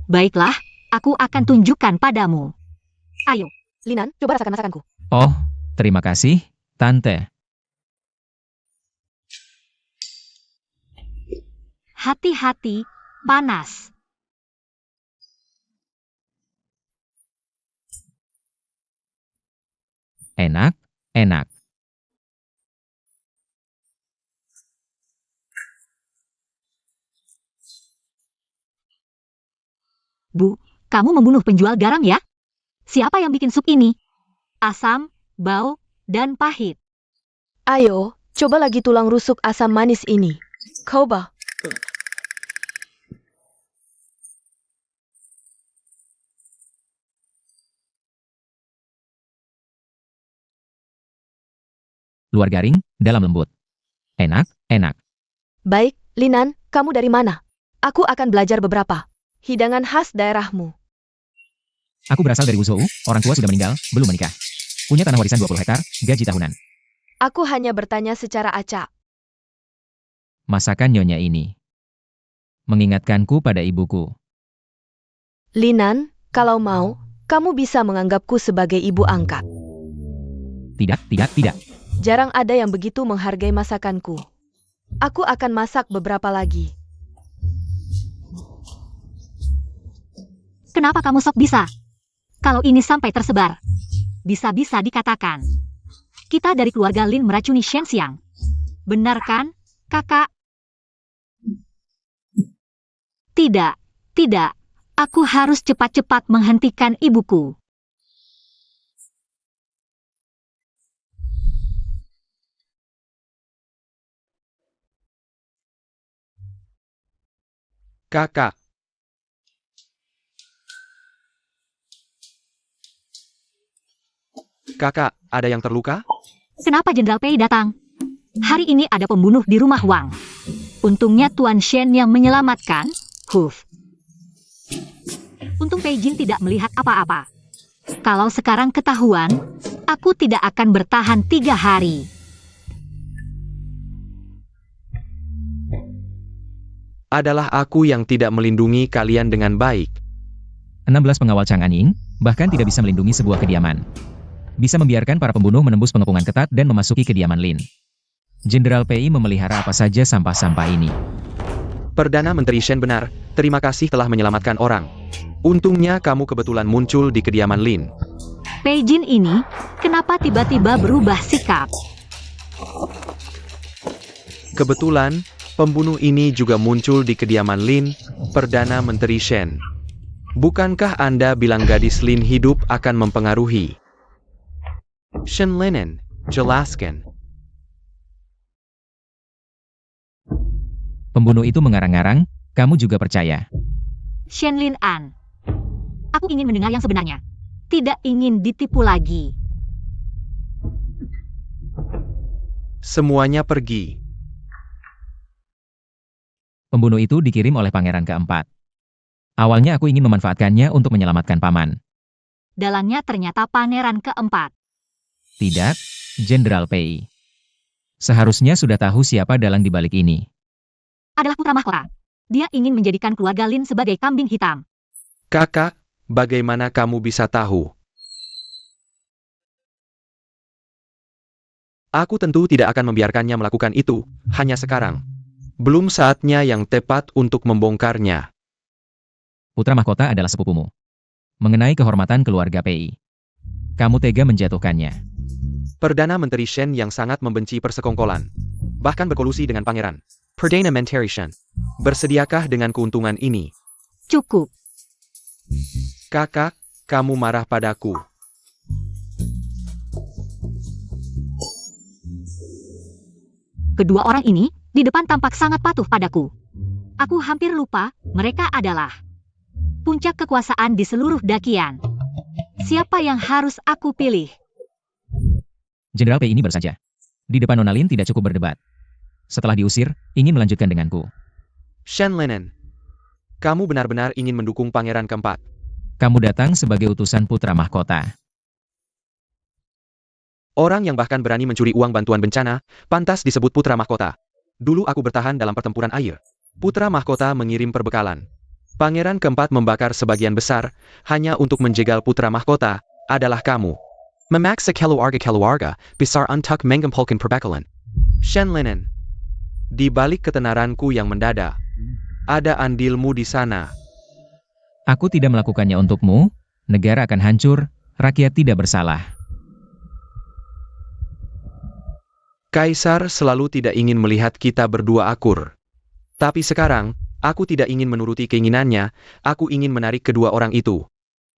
Baiklah, aku akan tunjukkan padamu. Ayo. Linan, coba rasakan masakanku. Oh, terima kasih, Tante. Hati-hati, panas. Enak. Bu, kamu membunuh penjual garam ya? Siapa yang bikin sup ini? Asam, bau, dan pahit. Ayo, coba lagi tulang rusuk asam manis ini. Coba. Luar garing, dalam lembut. Enak. Baik, Linan, kamu dari mana? Aku akan belajar beberapa hidangan khas daerahmu. Aku berasal dari Wuzhou, orang tua sudah meninggal, belum menikah. Punya tanah warisan 20 hektar, gaji tahunan. Aku hanya bertanya secara acak. Masakan nyonya ini mengingatkanku pada ibuku. Linan, kalau mau, kamu bisa menganggapku sebagai ibu angkat. Tidak. Jarang ada yang begitu menghargai masakanku. Aku akan masak beberapa lagi. Kenapa kamu sok bisa? Kalau ini sampai tersebar, bisa-bisa dikatakan kita dari keluarga Lin meracuni Shen Xiang. Benar kan, kakak? Tidak. Aku harus cepat-cepat menghentikan ibuku. Kakak. Kakak, ada yang terluka? Kenapa Jenderal Pei datang? Hari ini ada pembunuh di rumah Wang. Untungnya Tuan Shen yang menyelamatkan. Untung Pei Jin tidak melihat apa-apa. Kalau sekarang ketahuan, aku tidak akan bertahan 3 hari. Adalah aku yang tidak melindungi kalian dengan baik. 16 pengawal Chang Anying, Bahkan tidak bisa melindungi sebuah kediaman. Bisa membiarkan para pembunuh menembus pengepungan ketat dan memasuki kediaman Lin. Jenderal Pei memelihara apa saja sampah-sampah ini. Perdana Menteri Shen benar, terima kasih telah menyelamatkan orang. Untungnya kamu kebetulan muncul di kediaman Lin. Pei Jin ini, kenapa tiba-tiba berubah sikap? Kebetulan, pembunuh ini juga muncul di kediaman Lin, Perdana Menteri Shen. Bukankah Anda bilang gadis Lin hidup akan mempengaruhi? Shen Linen, jelaskan. Pembunuh itu mengarang-arang, kamu juga percaya. Shen Lin An. Aku ingin mendengar yang sebenarnya. Tidak ingin ditipu lagi. Semuanya pergi. Pembunuh itu dikirim oleh pangeran keempat. Awalnya aku ingin memanfaatkannya untuk menyelamatkan paman. Dalangnya ternyata pangeran keempat. Tidak, Jenderal Pei. Seharusnya sudah tahu siapa dalang di balik ini. Adalah putra mahkota. Dia ingin menjadikan keluarga Lin sebagai kambing hitam. Kakak, bagaimana kamu bisa tahu? Aku tentu tidak akan membiarkannya melakukan itu, hanya sekarang. Belum saatnya yang tepat untuk membongkarnya. Putra mahkota adalah sepupumu. Mengenai kehormatan keluarga Pei. Kamu tega menjatuhkannya. Perdana Menteri Shen yang sangat membenci persekongkolan. Bahkan berkolusi dengan pangeran. Perdana Menteri Shen. Bersediakah dengan keuntungan ini? Cukup. Kakak, kamu marah padaku. Kedua orang ini, di depan tampak sangat patuh padaku. Aku hampir lupa, mereka adalah puncak kekuasaan di seluruh dakian. Siapa yang harus aku pilih? Jenderal Pei ini baru saja. Di depan Nona Lin tidak cukup berdebat. Setelah diusir, ingin melanjutkan denganku. Shen Linen. Kamu benar-benar ingin mendukung pangeran keempat. Kamu datang sebagai utusan putra mahkota. Orang yang bahkan berani mencuri uang bantuan bencana, pantas disebut putra mahkota. Dulu aku bertahan dalam pertempuran air. Putra mahkota mengirim perbekalan. Pangeran keempat membakar sebagian besar, hanya untuk menjegal putra mahkota, adalah kamu. Memaksa keluarga, besar untuk mengumpulkan perbekalan. Shen Linen. Di balik ketenaranku yang mendadak, ada andilmu di sana. Aku tidak melakukannya untukmu, negara akan hancur, rakyat tidak bersalah. Kaisar selalu tidak ingin melihat kita berdua akur. Tapi sekarang, aku tidak ingin menuruti keinginannya, aku ingin menarik kedua orang itu.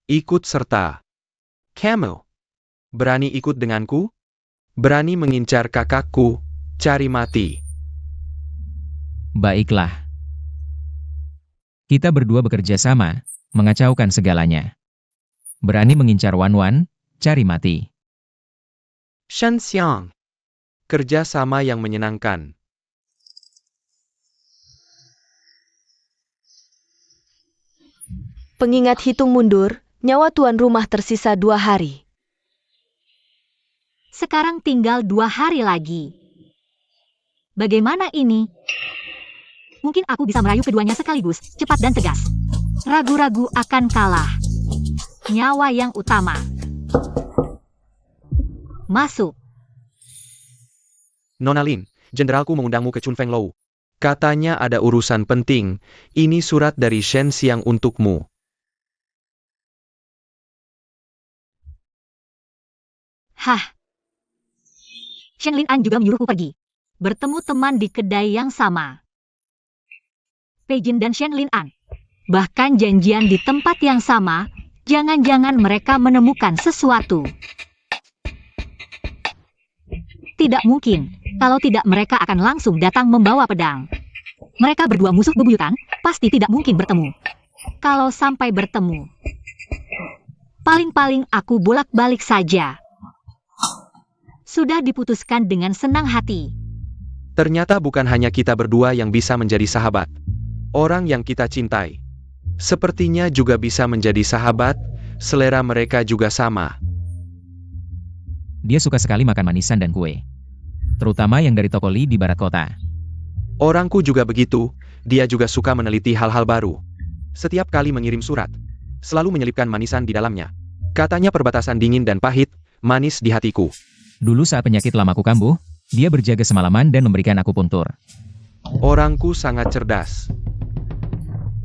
Ikut serta. Kamu. Berani ikut denganku? Berani mengincar kakakku, cari mati. Baiklah. Kita berdua bekerja sama, mengacaukan segalanya. Berani mengincar Wan, cari mati. Shen Xiang. Kerja sama yang menyenangkan. Pengingat hitung mundur, nyawa tuan rumah tersisa 2 hari. Sekarang tinggal 2 hari lagi. Bagaimana ini? Mungkin aku bisa merayu keduanya sekaligus, cepat dan tegas. Ragu-ragu akan kalah. Nyawa yang utama. Masuk. Nona Lin, jenderalku mengundangmu ke Chun Feng Lou. Katanya ada urusan penting, ini surat dari Shen Xiang untukmu. Hah. Shen Lin An juga menyuruhku pergi. Bertemu teman di kedai yang sama. Pei Jin dan Shen Lin An. Bahkan janjian di tempat yang sama, jangan-jangan mereka menemukan sesuatu. Tidak mungkin, kalau tidak mereka akan langsung datang membawa pedang. Mereka berdua musuh bebuyutan, pasti tidak mungkin bertemu. Kalau sampai bertemu, paling-paling aku bolak-balik saja. Sudah diputuskan dengan senang hati. Ternyata bukan hanya kita berdua yang bisa menjadi sahabat. Orang yang kita cintai. Sepertinya juga bisa menjadi sahabat, selera mereka juga sama. Dia suka sekali makan manisan dan kue. Terutama yang dari toko Li di barat kota. Orangku juga begitu, dia juga suka meneliti hal-hal baru. Setiap kali mengirim surat, selalu menyelipkan manisan di dalamnya. Katanya perbatasan dingin dan pahit, manis di hatiku. Dulu saat penyakit lamaku kambuh, dia berjaga semalaman dan memberikan aku puntur. Orangku sangat cerdas.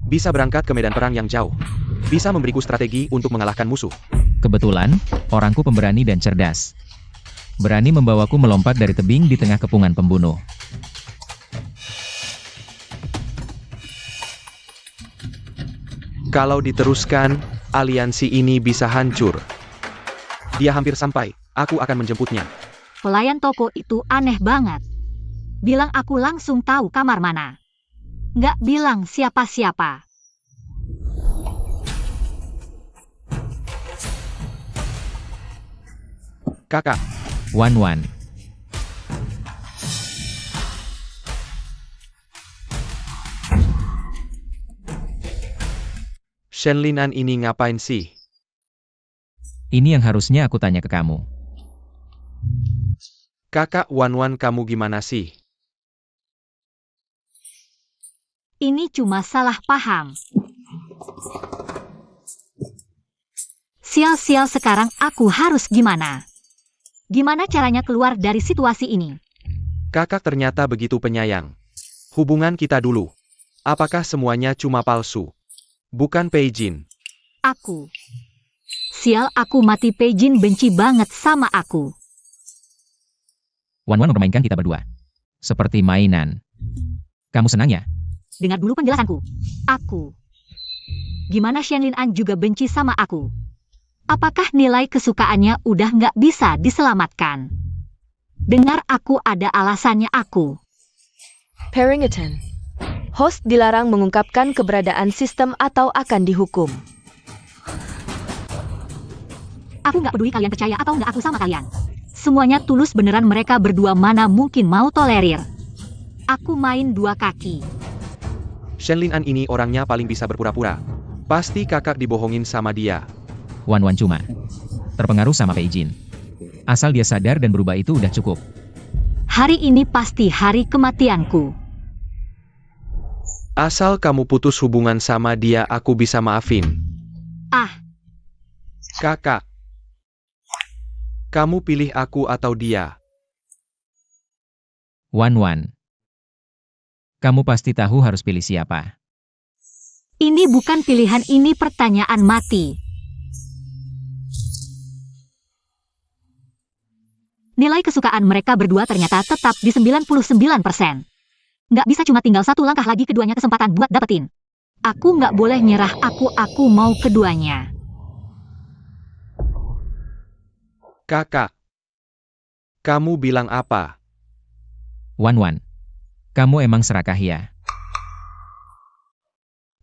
Bisa berangkat ke medan perang yang jauh. Bisa memberiku strategi untuk mengalahkan musuh. Kebetulan, orangku pemberani dan cerdas. Berani membawaku melompat dari tebing di tengah kepungan pembunuh. Kalau diteruskan, aliansi ini bisa hancur. Dia hampir sampai, aku akan menjemputnya. Pelayan toko itu aneh banget. Bilang aku langsung tahu kamar mana. Nggak bilang siapa-siapa. Kakak, Wan. Shenlinan ini ngapain sih? Ini yang harusnya aku tanya ke kamu. Kakak Wan, kamu gimana sih? Ini cuma salah paham. Sial-sial, sekarang aku harus gimana? Gimana caranya keluar dari situasi ini? Kakak ternyata begitu penyayang. Hubungan kita dulu. Apakah semuanya cuma palsu? Bukan Peijin. Aku. Sial, aku mati. Peijin benci banget sama aku. Wan mempermainkan kita berdua. Seperti mainan. Kamu senang ya? Dengar dulu penjelasanku. Aku. Gimana Shenlin juga benci sama aku? Apakah nilai kesukaannya udah nggak bisa diselamatkan? Dengar, aku ada alasannya aku. Paddington. Host dilarang mengungkapkan keberadaan sistem atau akan dihukum. Aku nggak peduli kalian percaya atau nggak aku sama kalian. Semuanya tulus beneran, mereka berdua mana mungkin mau tolerir. Aku main dua kaki. Shenlinan ini orangnya paling bisa berpura-pura. Pasti kakak dibohongin sama dia. Wan cuma terpengaruh sama Peijin. Asal dia sadar dan berubah itu udah cukup. Hari ini pasti hari kematianku. Asal kamu putus hubungan sama dia, aku bisa maafin. Ah, Kakak. Kamu pilih aku atau dia? Wan. Kamu pasti tahu harus pilih siapa. ini bukan pilihan, ini pertanyaan mati. Nilai kesukaan mereka berdua ternyata tetap di 99%. Nggak bisa cuma tinggal satu langkah lagi keduanya kesempatan buat dapetin. Aku nggak boleh nyerah, aku mau keduanya. Kakak. Kamu bilang apa? Wan. Kamu emang serakah ya?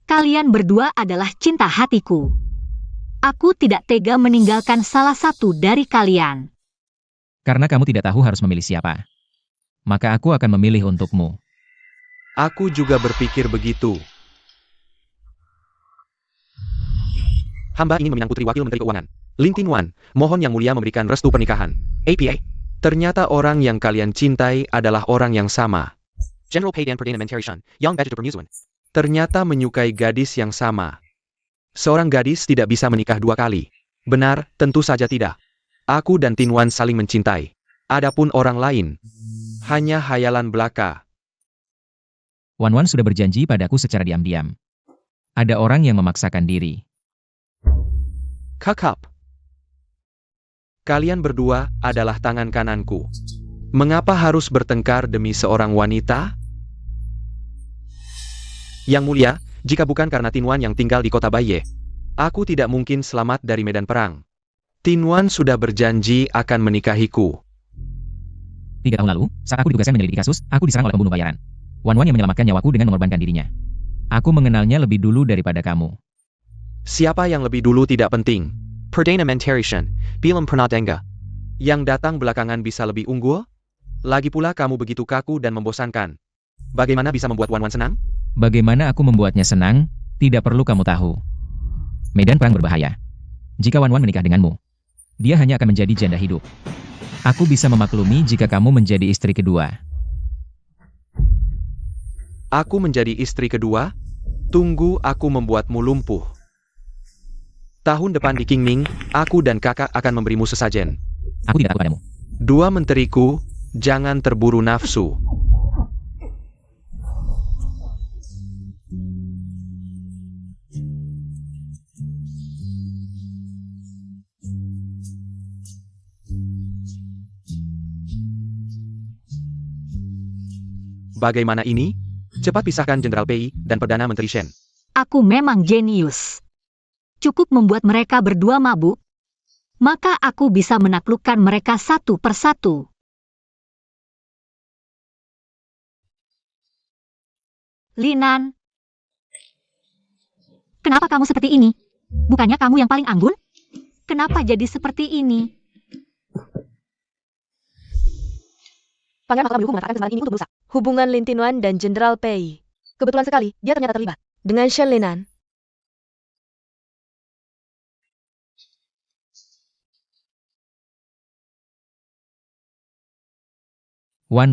Kalian berdua adalah cinta hatiku. Aku tidak tega meninggalkan salah satu dari kalian. Karena kamu tidak tahu harus memilih siapa. Maka aku akan memilih untukmu. Aku juga berpikir begitu. Hamba ingin meminang Putri Wakil Menteri Keuangan, Lin Tinwan, mohon Yang Mulia memberikan restu pernikahan. APA. Ternyata orang yang kalian cintai adalah orang yang sama. General Paydan Perdana Yang Badge Permusuhan. Ternyata menyukai gadis yang sama. Seorang gadis tidak bisa menikah dua kali. Benar, tentu saja tidak. Aku dan Tinwan saling mencintai. Adapun orang lain, hanya hayalan belaka. Wan sudah berjanji padaku secara diam-diam. Ada orang yang memaksakan diri. Kakak. Kalian berdua adalah tangan kananku. Mengapa harus bertengkar demi seorang wanita? Yang Mulia, jika bukan karena Tinwan yang tinggal di kota Baye, aku tidak mungkin selamat dari medan perang. Tinwan sudah berjanji akan menikahiku. 3 tahun lalu, saat aku ditugaskan menyelidiki kasus, aku diserang oleh pembunuh bayaran. Wan yang menyelamatkan nyawaku dengan mengorbankan dirinya. Aku mengenalnya lebih dulu daripada kamu. Siapa yang lebih dulu tidak penting. Perdana Menteri Shen, Bilam Pernadengga. Yang datang belakangan bisa lebih unggul? Lagi pula kamu begitu kaku dan membosankan. Bagaimana bisa membuat Wan senang? Bagaimana aku membuatnya senang, tidak perlu kamu tahu. Medan perang berbahaya. Jika Wan menikah denganmu, dia hanya akan menjadi janda hidup. Aku bisa memaklumi jika kamu menjadi istri kedua. Aku menjadi istri kedua? Tunggu aku membuatmu lumpuh. Tahun depan di Qingming, aku dan kakak akan memberimu sesajen. Aku tidak takut padamu. Dua menteriku, jangan terburu nafsu. Bagaimana ini? Cepat pisahkan Jenderal Pei dan Perdana Menteri Shen. Aku memang jenius. Cukup membuat mereka berdua mabuk, maka aku bisa menaklukkan mereka satu persatu. Linan, kenapa kamu seperti ini? Bukannya kamu yang paling anggun? Kenapa jadi seperti ini? Pangeran Malcolm Liu mengatakan kesalahan ini untuk merusak hubungan Lin Tinuan dan Jenderal Pei. Kebetulan sekali, dia ternyata terlibat dengan Shen Linan. Wan,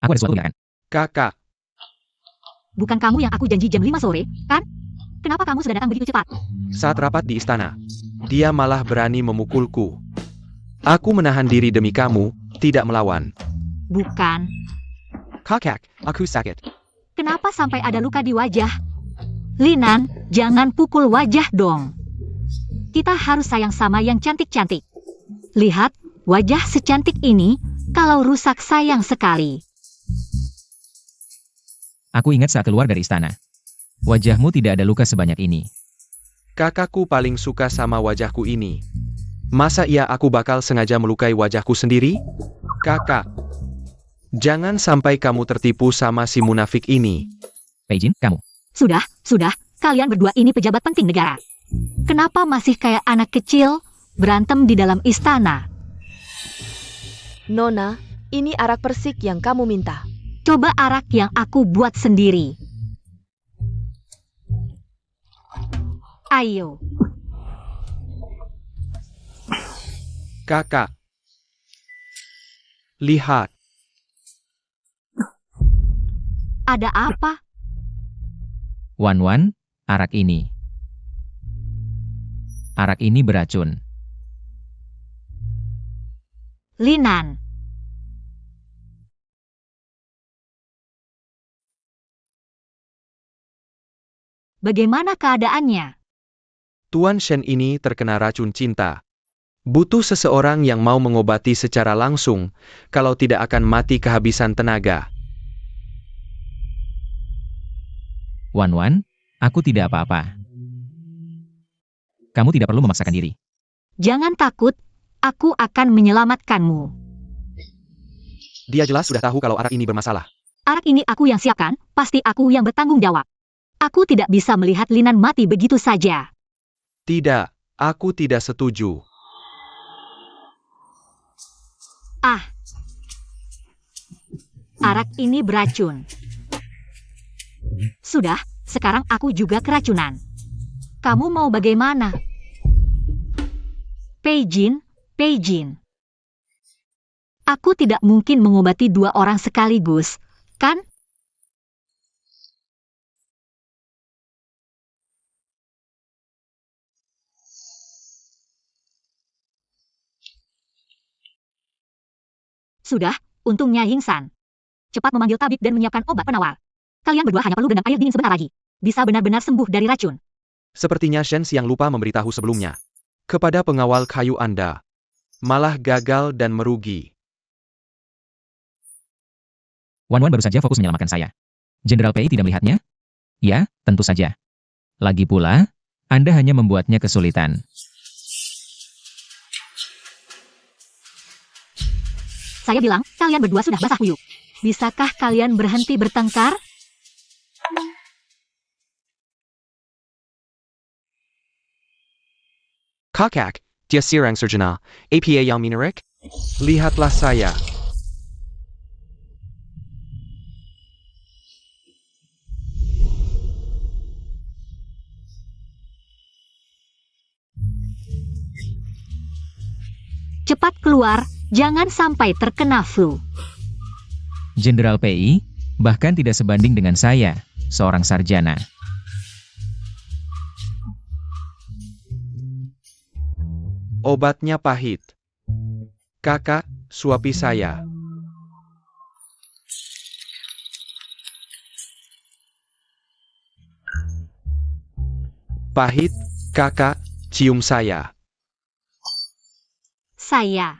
aku ada sesuatu kan? Kakak, Bukan kamu yang aku janji jam 5 sore, kan? Kenapa kamu sudah datang begitu cepat? saat rapat di istana, dia malah berani memukulku. Aku menahan diri demi kamu, tidak melawan. Bukan. Kakak, aku sakit. Kenapa sampai ada luka di wajah? Linan, jangan pukul wajah dong. Kita harus sayang sama yang cantik-cantik. Lihat, wajah secantik ini, kalau rusak sayang sekali. Aku ingat saat keluar dari istana. Wajahmu tidak ada luka sebanyak ini. Kakakku paling suka sama wajahku ini. Masa iya aku bakal sengaja melukai wajahku sendiri? Kakak, jangan sampai kamu tertipu sama si munafik ini. Pei Jin, kamu. Sudah, kalian berdua ini pejabat penting negara. Kenapa masih kayak anak kecil, berantem di dalam istana? Nona, ini arak persik yang kamu minta. Coba arak yang aku buat sendiri. Ayo. Kakak, lihat. Ada apa? Wan, arak ini. Arak ini beracun. Linan. Bagaimana keadaannya? Tuan Shen ini terkena racun cinta. Butuh seseorang yang mau mengobati secara langsung, kalau tidak akan mati kehabisan tenaga. Wan, aku tidak apa-apa. Kamu tidak perlu memaksakan diri. Jangan takut, aku akan menyelamatkanmu. Dia jelas sudah tahu kalau arak ini bermasalah. Arak ini aku yang siapkan, pasti aku yang bertanggung jawab. Aku tidak bisa melihat Linan mati begitu saja. Tidak, aku tidak setuju. Arak ini beracun. Sudah, sekarang aku juga keracunan. Kamu mau bagaimana? Pei Jin. Aku tidak mungkin mengobati dua orang sekaligus, kan? Sudah, untungnya Yingsan. Cepat memanggil tabib dan menyiapkan obat penawar. Kalian berdua hanya perlu rendam air dingin sebentar lagi. Bisa benar-benar sembuh dari racun. Sepertinya Shen Xiang lupa memberitahu sebelumnya. Kepada pengawal kayu Anda. Malah gagal dan merugi. Wan baru saja fokus menyelamatkan saya. Jenderal Pei tidak melihatnya? Ya, tentu saja. Lagi pula, Anda hanya membuatnya kesulitan. Saya bilang, kalian berdua sudah basah kuyup. Bisakah kalian berhenti bertengkar? Kakak, dia sirang surgeonal. APA yang minerik? Lihatlah saya. Cepat keluar, jangan sampai terkena flu. Jenderal Pei, bahkan tidak sebanding dengan saya, seorang sarjana. Obatnya pahit. Kakak, suapi saya. Pahit, kakak, cium saya. Saya.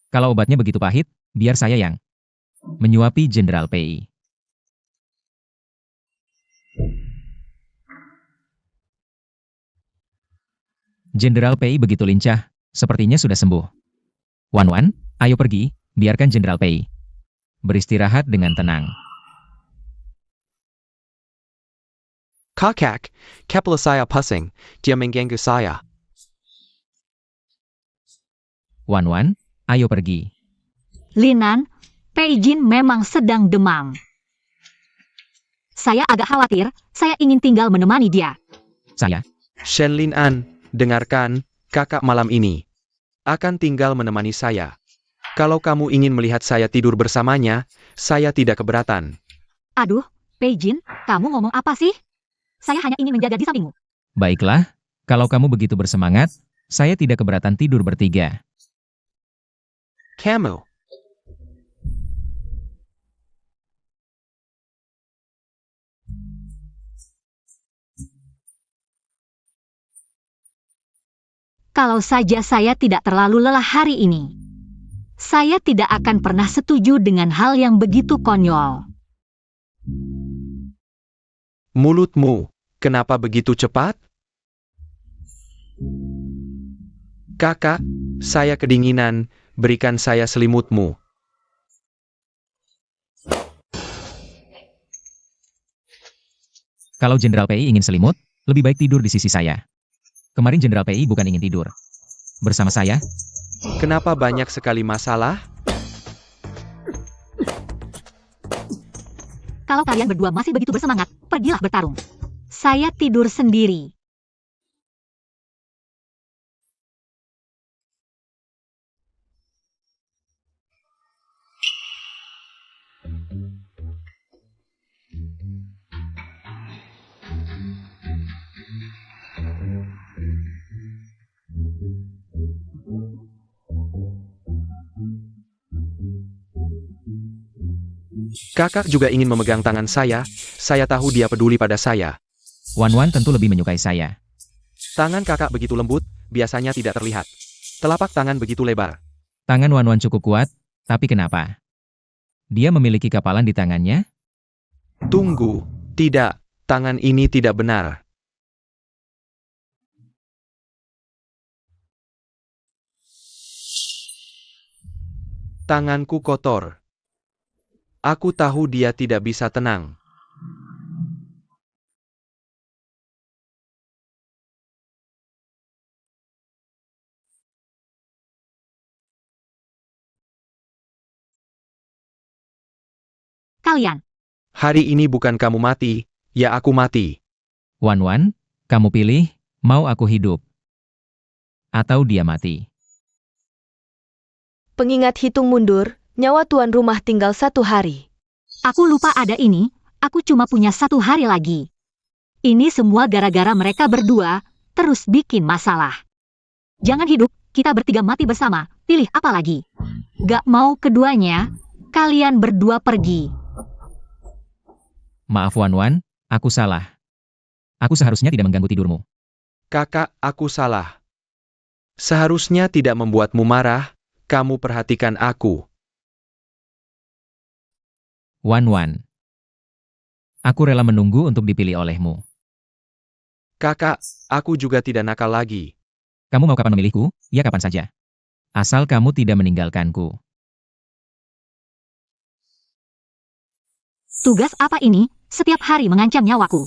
Kalau obatnya begitu pahit, biar saya yang menyuapi Jenderal Pei. Jenderal Pei begitu lincah, sepertinya sudah sembuh. Wan Wan, ayo pergi, biarkan Jenderal Pei beristirahat dengan tenang. Kakak, kepala saya pusing, dia mengganggu saya. Wan Wan, ayo pergi. Linan, Pei Jin memang sedang demam. Saya agak khawatir, saya ingin tinggal menemani dia. Saya, Shen Lin An, dengarkan, kakak malam ini akan tinggal menemani saya. Kalau kamu ingin melihat saya tidur bersamanya, saya tidak keberatan. Aduh, Pei Jin, kamu ngomong apa sih? Saya hanya ingin menjaga di sampingmu. baiklah, kalau kamu begitu bersemangat, saya tidak keberatan tidur bertiga. Kamu. Kalau saja saya tidak terlalu lelah hari ini, saya tidak akan pernah setuju dengan hal yang begitu konyol. Mulutmu, kenapa begitu cepat? Kakak, saya kedinginan, berikan saya selimutmu. Kalau Jenderal Pei ingin selimut, lebih baik tidur di sisi saya. Kemarin Jenderal Pei bukan ingin tidur bersama saya. Kenapa banyak sekali masalah? Kalau kalian berdua masih begitu bersemangat, pergilah bertarung. Saya tidur sendiri. Kakak juga ingin memegang tangan saya tahu dia peduli pada saya. Wan Wan tentu lebih menyukai saya. Tangan kakak begitu lembut, biasanya tidak terlihat. Telapak tangan begitu lebar. Tangan Wan Wan cukup kuat, tapi kenapa? Dia memiliki kapalan di tangannya? Tunggu, tidak, tangan ini tidak benar. Tanganku kotor. Aku tahu dia tidak bisa tenang. Kalian, Hari ini bukan kamu mati, ya aku mati. Wan Wan, kamu pilih, mau aku hidup? Atau dia mati? Pengingat hitung mundur, nyawa tuan rumah tinggal 1 hari. aku lupa ada ini, aku cuma punya 1 hari lagi. Ini semua gara-gara mereka berdua, terus bikin masalah. Jangan hidup, kita bertiga mati bersama, pilih apa lagi? Gak mau keduanya, kalian berdua pergi. Maaf Wan Wan, aku salah. Aku seharusnya tidak mengganggu tidurmu. Kakak, aku salah. Seharusnya tidak membuatmu marah, kamu perhatikan aku. Wan Wan. Aku rela menunggu untuk dipilih olehmu. Kakak, aku juga tidak nakal lagi. Kamu mau kapan memilihku? Ya kapan saja. Asal kamu tidak meninggalkanku. Tugas apa ini? Setiap hari mengancam nyawaku.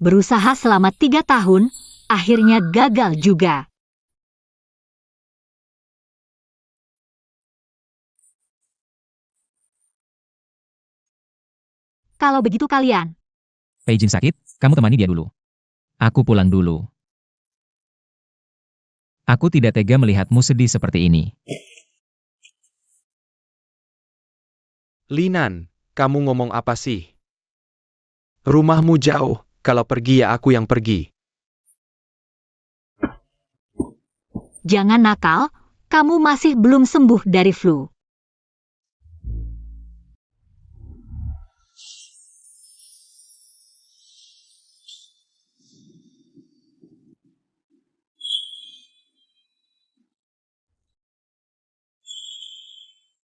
Berusaha selama 3 tahun, akhirnya gagal juga. Kalau begitu kalian, Pei Jin sakit, kamu temani dia dulu. Aku pulang dulu. Aku tidak tega melihatmu sedih seperti ini. Linan, kamu ngomong apa sih? Rumahmu jauh, kalau pergi ya aku yang pergi. Jangan nakal, kamu masih belum sembuh dari flu.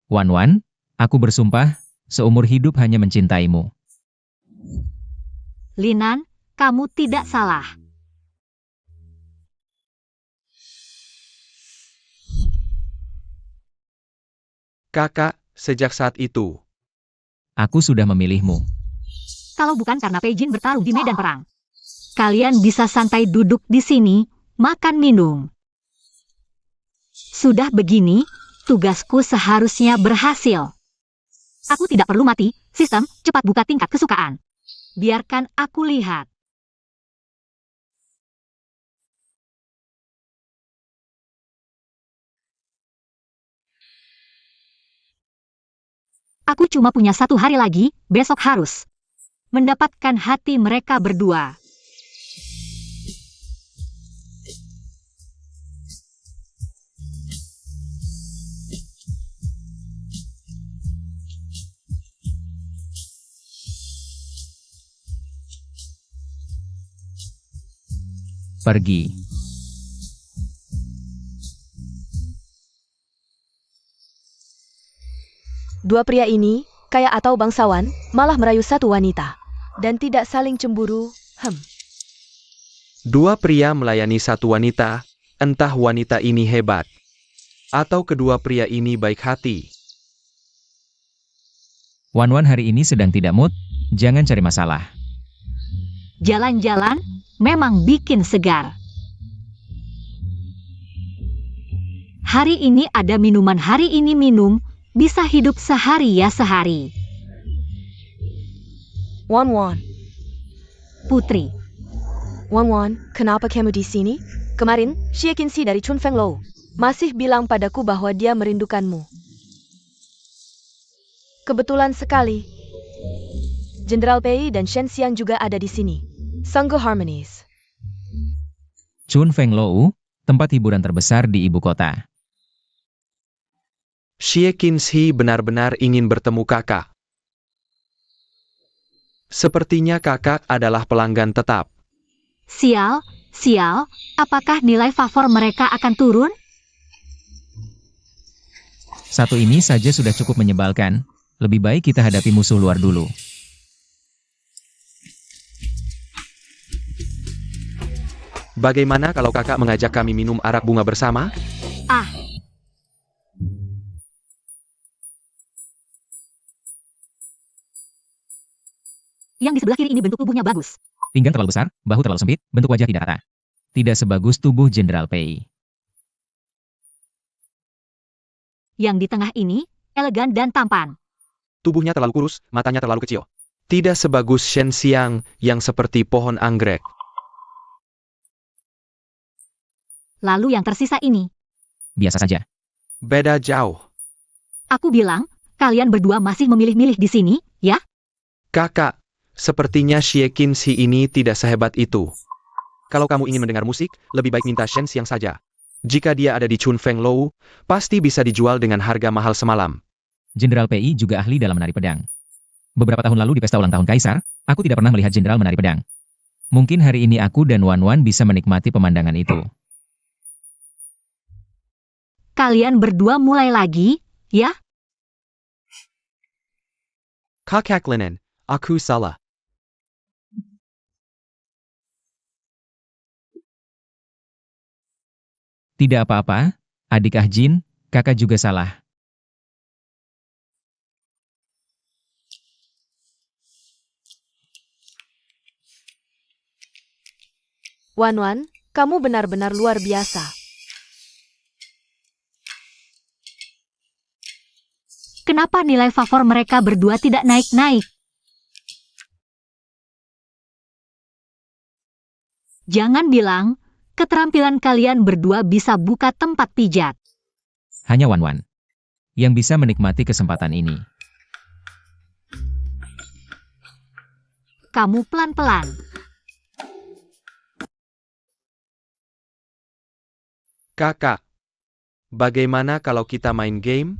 Wan Wan, aku bersumpah, seumur hidup hanya mencintaimu. Linan, kamu tidak salah. Kakak, sejak saat itu, Aku sudah memilihmu. Kalau bukan karena Peijin bertarung di medan perang, kalian bisa santai duduk di sini, makan minum. Sudah begini, tugasku seharusnya berhasil. Aku tidak perlu mati, sistem, cepat buka tingkat kesukaan. Biarkan aku lihat. Aku cuma punya 1 hari lagi, besok harus mendapatkan hati mereka berdua. Pergi. Dua pria ini, kaya atau bangsawan, malah merayu satu wanita. Dan tidak saling cemburu, dua pria melayani satu wanita, entah wanita ini hebat, atau kedua pria ini baik hati. Wan Wan hari ini sedang tidak mood, jangan cari masalah. Jalan-jalan memang bikin segar. Hari ini ada minuman, hari ini minum, bisa hidup sehari ya sehari. Wan Wan. Putri, Wan Wan, kenapa kamu di sini? Kemarin, Xie Qinxi dari Chun Feng Lou masih bilang padaku bahwa dia merindukanmu. Kebetulan sekali. Jenderal Pei dan Shen Xiang juga ada di sini. Sungguh harmonis. Chun Feng Lou, tempat hiburan terbesar di ibu kota. Xie Qinxi benar-benar ingin bertemu kakak. Sepertinya kakak adalah pelanggan tetap. sial, apakah nilai favor mereka akan turun? Satu ini saja sudah cukup menyebalkan. Lebih baik kita hadapi musuh luar dulu. Bagaimana kalau kakak mengajak kami minum arak bunga bersama? Ah, yang di sebelah kiri ini bentuk tubuhnya bagus. Pinggang terlalu besar, bahu terlalu sempit, bentuk wajah tidak rata. Tidak sebagus tubuh Jenderal Pei. Yang di tengah ini, elegan dan tampan. Tubuhnya terlalu kurus, matanya terlalu kecil. Tidak sebagus Shen Xiang yang seperti pohon anggrek. Lalu yang tersisa ini. Biasa saja. Beda jauh. Aku bilang, kalian berdua masih memilih-milih di sini, ya? Kakak, sepertinya Xie Qinxi ini tidak sehebat itu. Kalau kamu ingin mendengar musik, lebih baik minta Shen Xiang saja. Jika dia ada di Chun Feng Lou, pasti bisa dijual dengan harga mahal semalam. Jenderal Pei juga ahli dalam menari pedang. Beberapa tahun lalu di pesta ulang tahun Kaisar, aku tidak pernah melihat jenderal menari pedang. Mungkin hari ini aku dan Wan Wan bisa menikmati pemandangan itu. Kalian berdua mulai lagi, ya? Kakak Linen, aku salah. Tidak apa-apa, adik Ah Jin, kakak juga salah. Wan Wan, kamu benar-benar luar biasa. Kenapa nilai favor mereka berdua tidak naik-naik? Jangan bilang, keterampilan kalian berdua bisa buka tempat pijat. Hanya Wan Wan yang bisa menikmati kesempatan ini. Kamu pelan-pelan. Kakak, bagaimana kalau kita main game?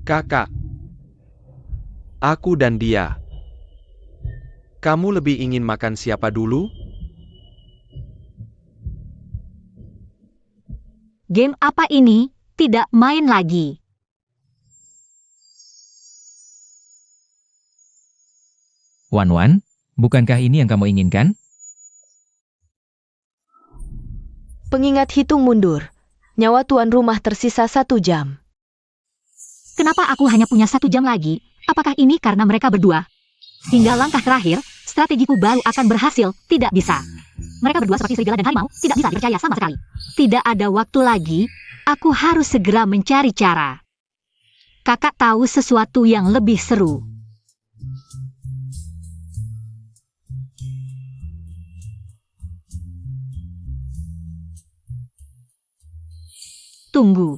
Kakak, aku dan dia. Kamu lebih ingin makan siapa dulu? Game apa ini? Tidak main lagi. Wan, bukankah ini yang kamu inginkan? Pengingat hitung mundur. Nyawa tuan rumah tersisa 1 jam. Kenapa aku hanya punya 1 jam lagi? Apakah ini karena mereka berdua? Hingga langkah terakhir, strategiku baru akan berhasil. Tidak bisa. Mereka berdua seperti serigala dan harimau, tidak bisa dipercaya sama sekali. Tidak ada waktu lagi, aku harus segera mencari cara. Kakak tahu sesuatu yang lebih seru. Tunggu.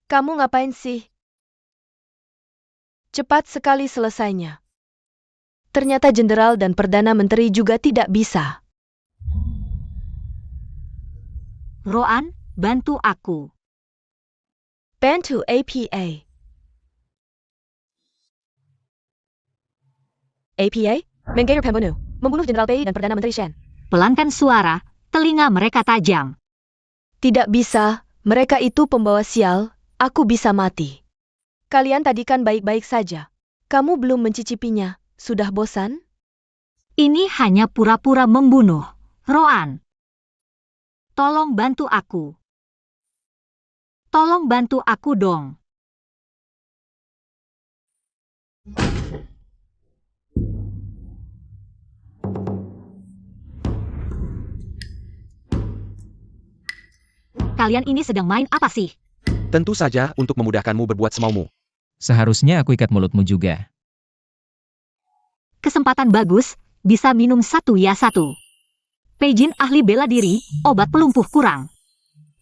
Kamu ngapain sih? Cepat sekali selesainya. Ternyata jenderal dan perdana menteri juga tidak bisa. Roan, bantu aku. Bantu APA. APA? Menggayar pembunuh. Membunuh Jenderal Pei dan Perdana Menteri Shen. Pelankan suara, telinga mereka tajam. Tidak bisa, mereka itu pembawa sial, aku bisa mati. Kalian tadi kan baik-baik saja. Kamu belum mencicipinya, sudah bosan? Ini hanya pura-pura membunuh. Roan, tolong bantu aku. Tolong bantu aku dong. Kalian ini sedang main apa sih? Tentu saja untuk memudahkanmu berbuat semaumu. Seharusnya aku ikat mulutmu juga. Kesempatan bagus, bisa minum 1 ya 1. Peijin ahli bela diri, obat pelumpuh kurang.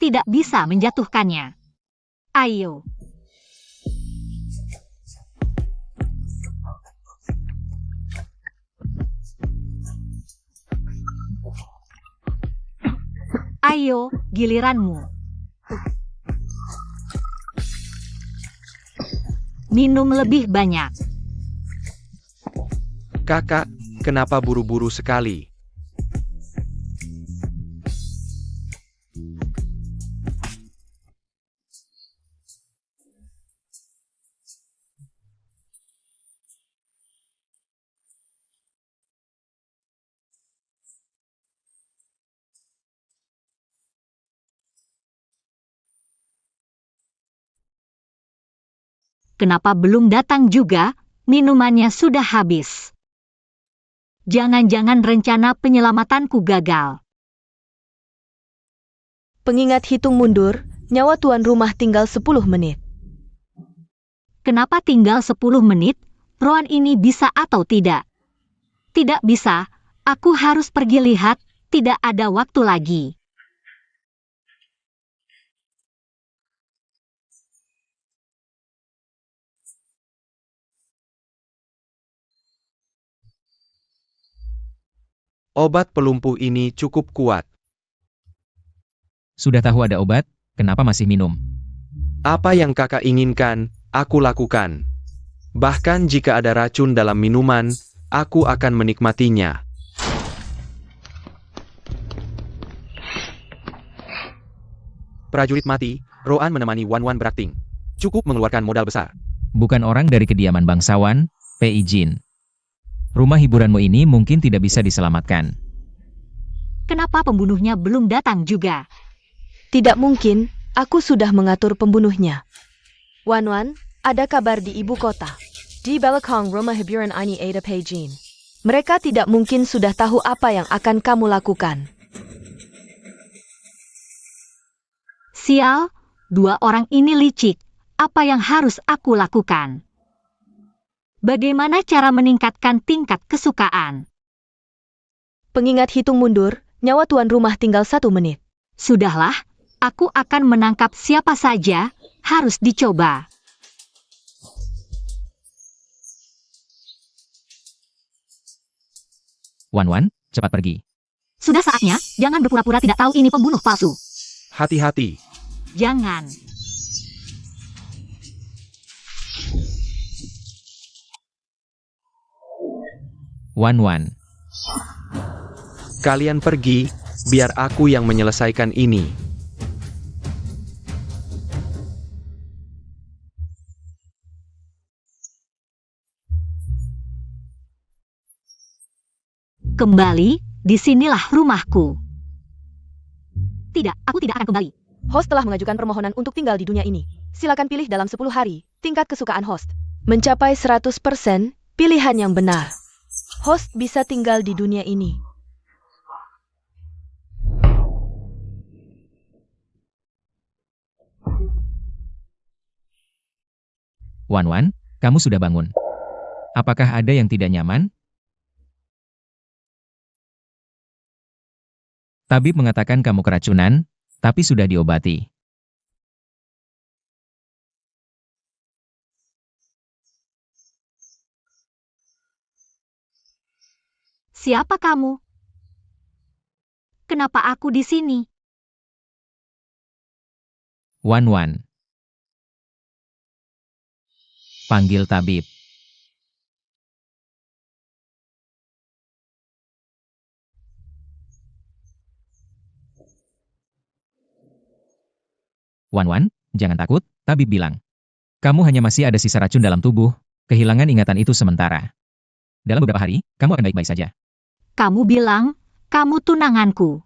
Tidak bisa menjatuhkannya. Ayo. Ayo, giliranmu. Minum lebih banyak. Kakak, kenapa buru-buru sekali? Kenapa belum datang juga? Minumannya sudah habis. Jangan-jangan rencana penyelamatanku gagal. Pengingat hitung mundur, nyawa tuan rumah tinggal 10 menit. Kenapa tinggal 10 menit? Roan ini bisa atau tidak? Tidak bisa, aku harus pergi lihat, tidak ada waktu lagi. Obat pelumpuh ini cukup kuat. Sudah tahu ada obat, kenapa masih minum? Apa yang kakak inginkan, aku lakukan. Bahkan jika ada racun dalam minuman, aku akan menikmatinya. Prajurit mati, Roan menemani Wan berakting. Cukup mengeluarkan modal besar. Bukan orang dari kediaman bangsawan, Peijin. Rumah hiburanmu ini mungkin tidak bisa diselamatkan. Kenapa pembunuhnya belum datang juga? Tidak mungkin, aku sudah mengatur pembunuhnya. Wan, ada kabar di ibu kota. Di Belakang rumah hiburan ini ada Peijin. Mereka tidak mungkin sudah tahu apa yang akan kamu lakukan. Sial, dua orang ini licik. Apa yang harus aku lakukan? Bagaimana cara meningkatkan tingkat kesukaan? Pengingat hitung mundur, nyawa tuan rumah tinggal 1 menit. Sudahlah, aku akan menangkap siapa saja, harus dicoba. Wan, cepat pergi. Sudah saatnya, jangan berpura-pura tidak tahu ini pembunuh palsu. Hati-hati. Jangan. Wan. Kalian pergi, biar aku yang menyelesaikan ini. Kembali, disinilah rumahku. Tidak, aku tidak akan kembali. Host telah mengajukan permohonan untuk tinggal di dunia ini. Silakan pilih dalam 10 hari, tingkat kesukaan host. Mencapai 100%, pilihan yang benar. Host bisa tinggal di dunia ini. Wan, kamu sudah bangun. Apakah ada yang tidak nyaman? Tabib mengatakan kamu keracunan, tapi sudah diobati. Siapa kamu? Kenapa aku di sini? Wan. Panggil tabib. Wan, jangan takut, tabib bilang. Kamu hanya masih ada sisa racun dalam tubuh, kehilangan ingatan itu sementara. Dalam beberapa hari, kamu akan baik-baik saja. Kamu bilang, kamu tunanganku.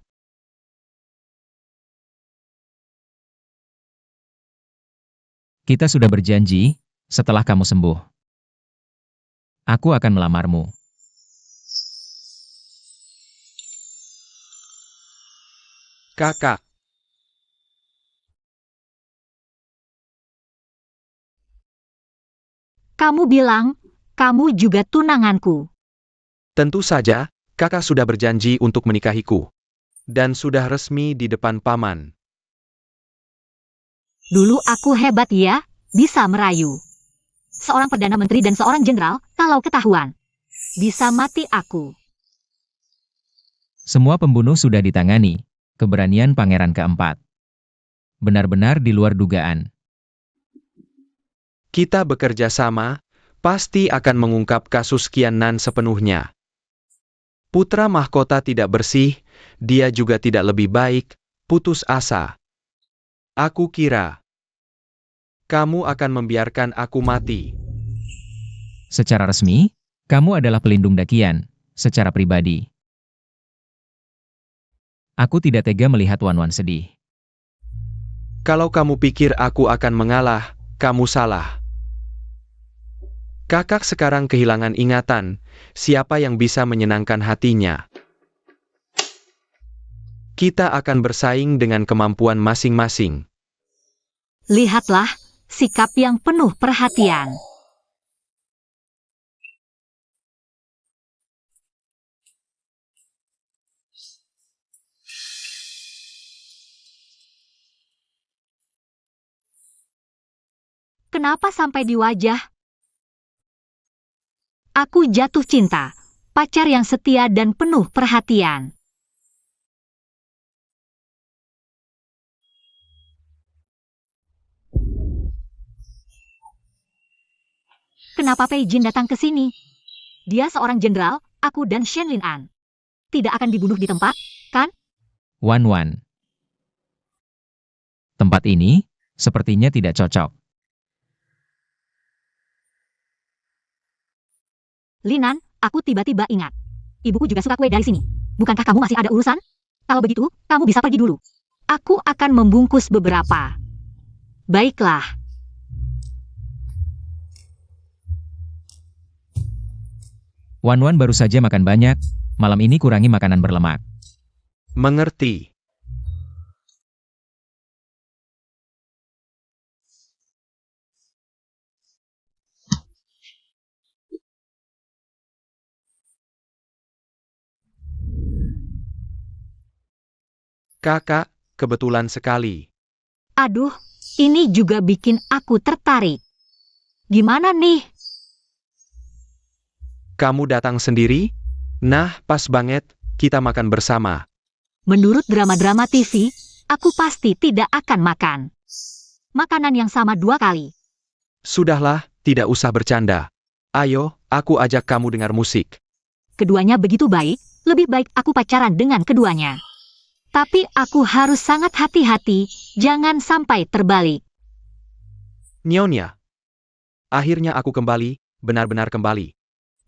Kita sudah berjanji, setelah kamu sembuh. Aku akan melamarmu. Kakak. Kamu bilang, kamu juga tunanganku. Tentu saja, kakak sudah berjanji untuk menikahiku. Dan sudah resmi di depan paman. Dulu aku hebat ya, bisa merayu. Seorang perdana menteri dan seorang jenderal, kalau ketahuan. Bisa mati aku. Semua pembunuh sudah ditangani. Keberanian pangeran keempat. Benar-benar di luar dugaan. Kita bekerja sama, pasti akan mengungkap kasus Qian Nan sepenuhnya. Putra mahkota tidak bersih, dia juga tidak lebih baik, putus asa. Aku kira, kamu akan membiarkan aku mati. Secara resmi, kamu adalah pelindung Dakian, secara pribadi. Aku tidak tega melihat Wan sedih. Kalau kamu pikir aku akan mengalah, kamu salah. Kakak sekarang kehilangan ingatan, siapa yang bisa menyenangkan hatinya? Kita akan bersaing dengan kemampuan masing-masing. Lihatlah, sikap yang penuh perhatian. Kenapa sampai di wajah? Aku jatuh cinta, pacar yang setia dan penuh perhatian. Kenapa Pei Jin datang ke sini? Dia seorang jenderal, aku dan Shen Lin An. Tidak akan dibunuh di tempat, kan? Wan. Tempat ini, sepertinya tidak cocok. Linan, aku tiba-tiba ingat. Ibuku juga suka kue dari sini. Bukankah kamu masih ada urusan? Kalau begitu, kamu bisa pergi dulu. Aku akan membungkus beberapa. Baiklah. Wan baru saja makan banyak, malam ini kurangi makanan berlemak. Mengerti. Kakak, kebetulan sekali. Aduh, ini juga bikin aku tertarik. Gimana nih? Kamu datang sendiri? Nah, pas banget, kita makan bersama. Menurut drama-drama TV, aku pasti tidak akan makan makanan yang sama 2 kali. Sudahlah, tidak usah bercanda. Ayo, aku ajak kamu dengar musik. Keduanya begitu baik, lebih baik aku pacaran dengan keduanya. Tapi aku harus sangat hati-hati, jangan sampai terbalik. Nyonya. Akhirnya aku kembali, benar-benar kembali.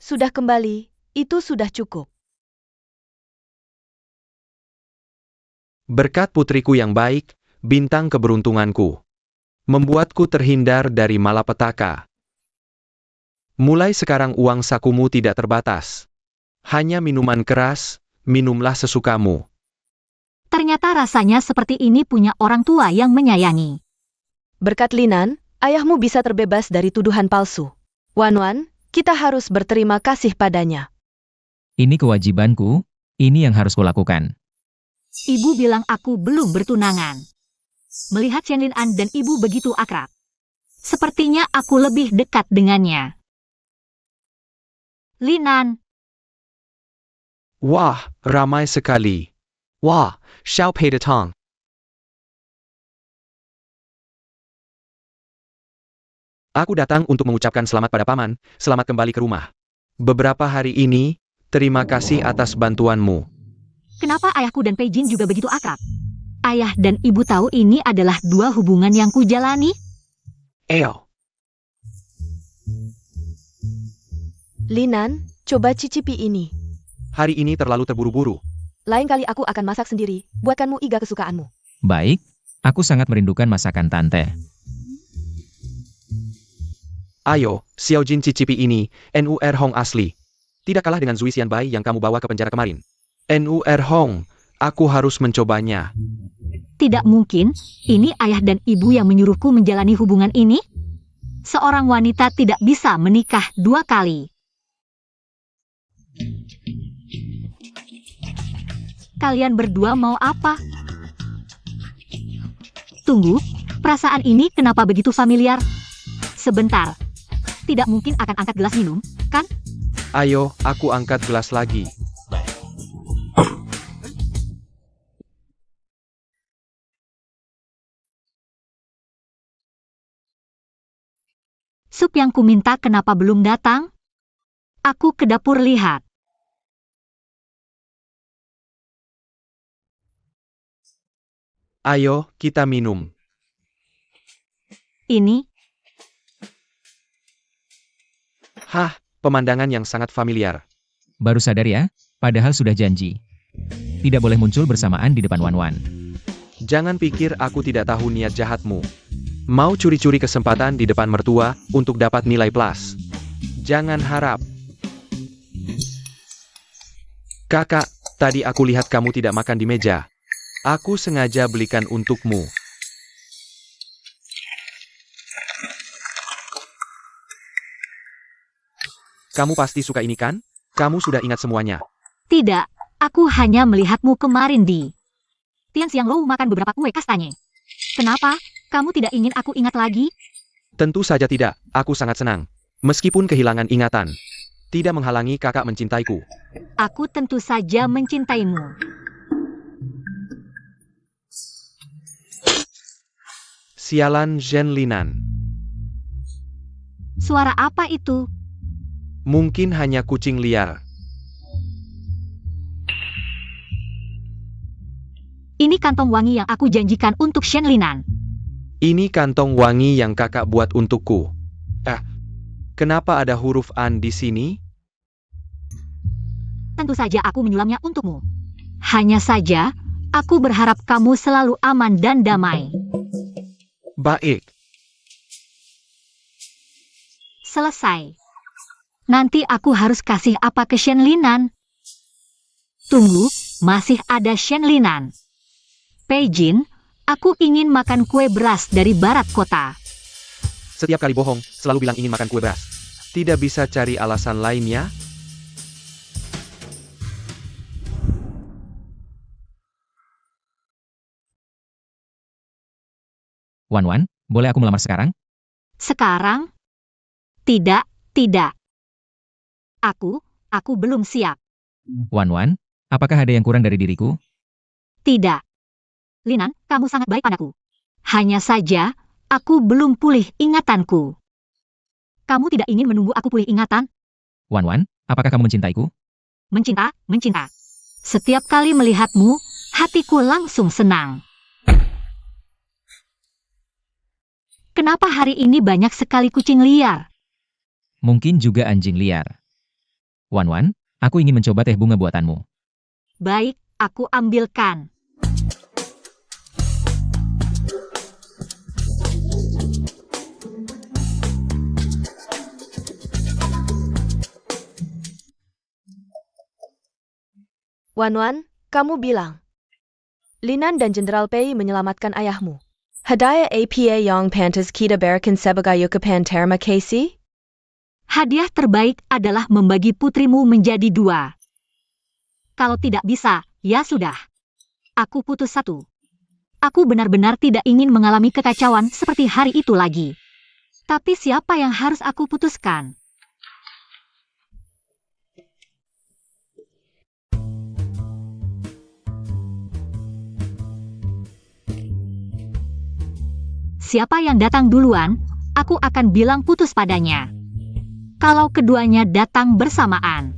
Sudah kembali, itu sudah cukup. Berkat putriku yang baik, bintang keberuntunganku. Membuatku terhindar dari malapetaka. Mulai sekarang uang sakumu tidak terbatas. Hanya minuman keras, minumlah sesukamu. Ternyata rasanya seperti ini punya orang tua yang menyayangi. Berkat Linan, ayahmu bisa terbebas dari tuduhan palsu. Wan, kita harus berterima kasih padanya. Ini kewajibanku, ini yang harus kulakukan. Ibu bilang aku belum bertunangan. Melihat Shenlin An dan ibu begitu akrab, sepertinya aku lebih dekat dengannya. Linan, Wah, ramai sekali. Wah, Xiao Pei de Tong. Aku datang untuk mengucapkan selamat pada paman, selamat kembali ke rumah. Beberapa hari ini, terima kasih atas bantuanmu. kenapa ayahku dan Pei Jin juga begitu akrab? Ayah dan ibu tahu ini adalah 2 hubungan yang kujalani? Eo. Linan, coba cicipi ini. Hari ini terlalu terburu-buru. Lain kali aku akan masak sendiri, buatkanmu iga kesukaanmu. Baik, aku sangat merindukan masakan tante. Ayo, Xiao Jin cicipi ini, NUR Hong asli. Tidak kalah dengan Zui Xianbai yang kamu bawa ke penjara kemarin. NUR Hong, aku harus mencobanya. Tidak mungkin, ini ayah dan ibu yang menyuruhku menjalani hubungan ini? Seorang wanita tidak bisa menikah 2 kali. Kalian berdua mau apa? Tunggu, perasaan ini kenapa begitu familiar? Sebentar. Tidak mungkin akan angkat gelas minum, kan? Ayo, aku angkat gelas lagi. Sup yang kuminta kenapa belum datang? Aku ke dapur lihat. Ayo, kita minum. Ini, Hah, pemandangan yang sangat familiar. Baru sadar ya, padahal sudah janji. Tidak boleh muncul bersamaan di depan Wan. Jangan pikir aku tidak tahu niat jahatmu. Mau curi-curi kesempatan di depan mertua untuk dapat nilai plus. Jangan harap. Kakak, tadi aku lihat kamu tidak makan di meja. Aku sengaja belikan untukmu. Kamu pasti suka ini kan? Kamu sudah ingat semuanya. tidak, aku hanya melihatmu kemarin di Tian Xiang Lou makan beberapa kue kastanye. Kenapa? Kamu tidak ingin aku ingat lagi? Tentu saja tidak, aku sangat senang. Meskipun kehilangan ingatan. Tidak menghalangi kakak mencintaiku. Aku tentu saja mencintaimu. Sialan Zhen Linan. Suara apa itu? Mungkin hanya kucing liar. Ini kantong wangi yang aku janjikan untuk Shen Linan. Ini kantong wangi yang kakak buat untukku. Kenapa ada huruf An di sini? Tentu saja aku menyulamnya untukmu. Hanya saja, aku berharap kamu selalu aman dan damai. Baik. Selesai. Nanti aku harus kasih apa ke Shenlinan? Tunggu, masih ada Shenlinan. Peijin, aku ingin makan kue beras dari barat kota. Setiap kali bohong, selalu bilang ingin makan kue beras. Tidak bisa cari alasan lainnya? Wan, boleh aku melamar sekarang? Sekarang? Tidak, tidak. Aku belum siap. Wan, apakah ada yang kurang dari diriku? Tidak. Linan, kamu sangat baik padaku. Hanya saja, aku belum pulih ingatanku. Kamu tidak ingin menunggu aku pulih ingatan? Wan, apakah kamu mencintaiku? Mencinta. Setiap kali melihatmu, hatiku langsung senang. Kenapa hari ini banyak sekali kucing liar? Mungkin juga anjing liar. Wan, aku ingin mencoba teh bunga buatanmu. Baik, aku ambilkan. Wan, kamu bilang. Linan dan Jenderal Pei menyelamatkan ayahmu. Hadiah APA yang pantas kita berikan sebagai ucapan terima kasih? Hadiah terbaik adalah membagi putrimu menjadi 2. Kalau tidak bisa, ya sudah. Aku putus satu. Aku benar-benar tidak ingin mengalami kekacauan seperti hari itu lagi. Tapi siapa yang harus aku putuskan? Siapa yang datang duluan, aku akan bilang putus padanya. Kalau keduanya datang bersamaan,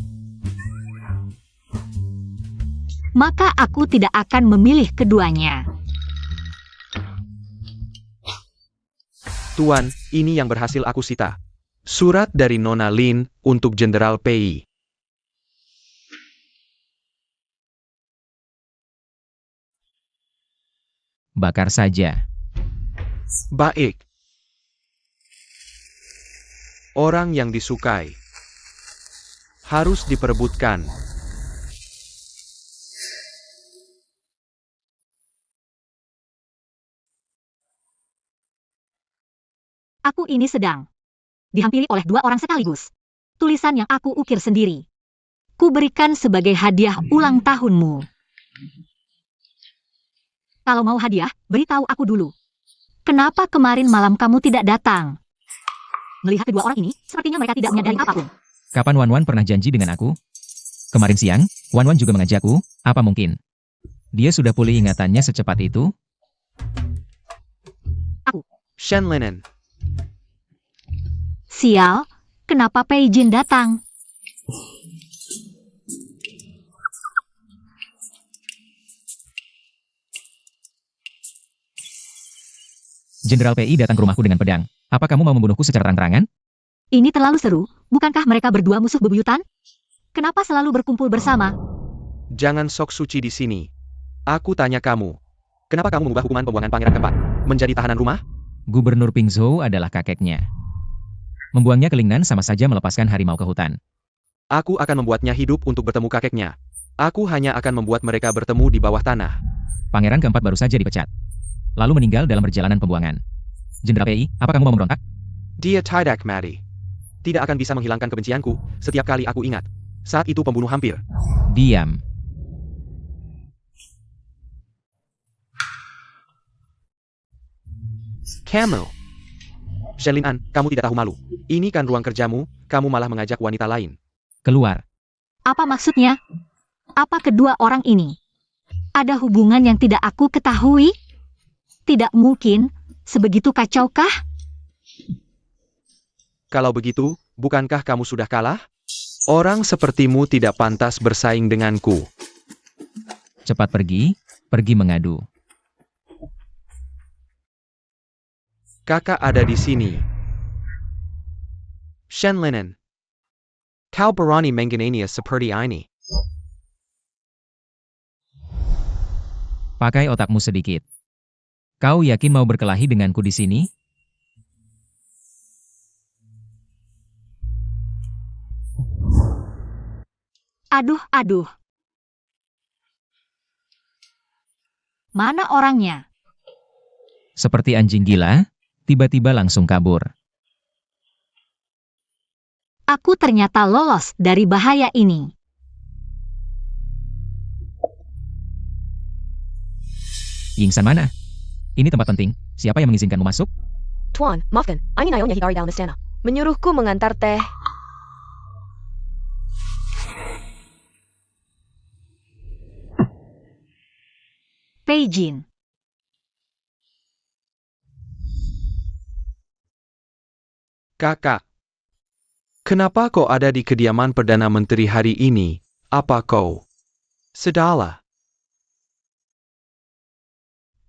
maka aku tidak akan memilih keduanya. Tuan, ini yang berhasil aku sita. Surat dari Nona Lin untuk Jenderal Pei. Bakar saja. Baik. Orang yang disukai harus diperebutkan. Aku ini sedang dihampiri oleh 2 orang sekaligus. Tulisan yang aku ukir sendiri. Ku berikan sebagai hadiah ulang tahunmu. Kalau mau hadiah, beritahu aku dulu. Kenapa kemarin malam kamu tidak datang? Melihat kedua orang ini, sepertinya mereka tidak menyadari apapun. Kapan Wan pernah janji dengan aku? Kemarin siang, Wan juga mengajakku, apa mungkin? Dia sudah pulih ingatannya secepat itu? Shenlinan. Sial, kenapa Peijin datang? Jenderal PI datang ke rumahku dengan pedang. Apa kamu mau membunuhku secara terang-terangan? Ini terlalu seru, bukankah mereka berdua musuh bebuyutan? Kenapa selalu berkumpul bersama? Jangan sok suci di sini. Aku tanya kamu. Kenapa kamu mengubah hukuman pembuangan pangeran keempat menjadi tahanan rumah? Gubernur Pingzhou adalah kakeknya. Membuangnya ke Lingnan sama saja melepaskan harimau ke hutan. Aku akan membuatnya hidup untuk bertemu kakeknya. Aku hanya akan membuat mereka bertemu di bawah tanah. Pangeran keempat baru saja dipecat. Lalu meninggal dalam perjalanan pembuangan. Jenderal PI, apa kamu mau memberontak? Dia tidak mati. Tidak akan bisa menghilangkan kebencianku setiap kali aku ingat. Saat itu pembunuh hampir. Diam. Kamu. Shenlinan, kamu tidak tahu malu. Ini kan ruang kerjamu, kamu malah mengajak wanita lain. Keluar. Apa maksudnya? Apa kedua orang ini? Ada hubungan yang tidak aku ketahui? Tidak mungkin, sebegitu kacaukah? Kalau begitu, bukankah kamu sudah kalah? Orang sepertimu tidak pantas bersaing denganku. Cepat pergi mengadu. Kakak ada di sini. Shenlinan. Kau berani mengenainya seperti ini. Pakai otakmu sedikit. Kau yakin mau berkelahi denganku di sini? Aduh, aduh. Mana orangnya? Seperti anjing gila, tiba-tiba langsung kabur. Aku ternyata lolos dari bahaya ini. Yingsan mana? Ini tempat penting. Siapa yang mengizinkanmu masuk? Tuan, maafkan. Ini Nayonya Hidari dalam istana. Menyuruhku mengantar teh. Peijin. Kakak, kenapa kau ada di kediaman Perdana Menteri hari ini? Apa kau sedala?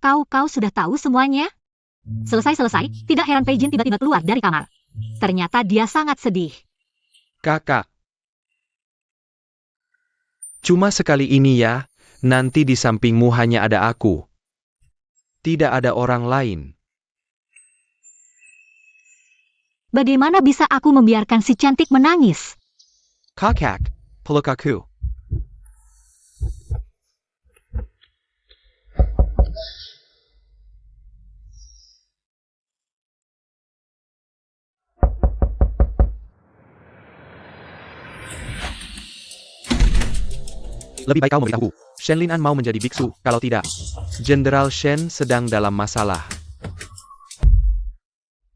Kau sudah tahu semuanya? Selesai, tidak heran Peijin tiba-tiba keluar dari kamar. Ternyata dia sangat sedih. Kakak, cuma sekali ini ya, nanti di sampingmu hanya ada aku. Tidak ada orang lain. Bagaimana bisa aku membiarkan si cantik menangis? Kakak, peluk aku. Lebih baik kau memberitahu. Shen Linan mau menjadi biksu, kalau tidak. Jenderal Shen sedang dalam masalah.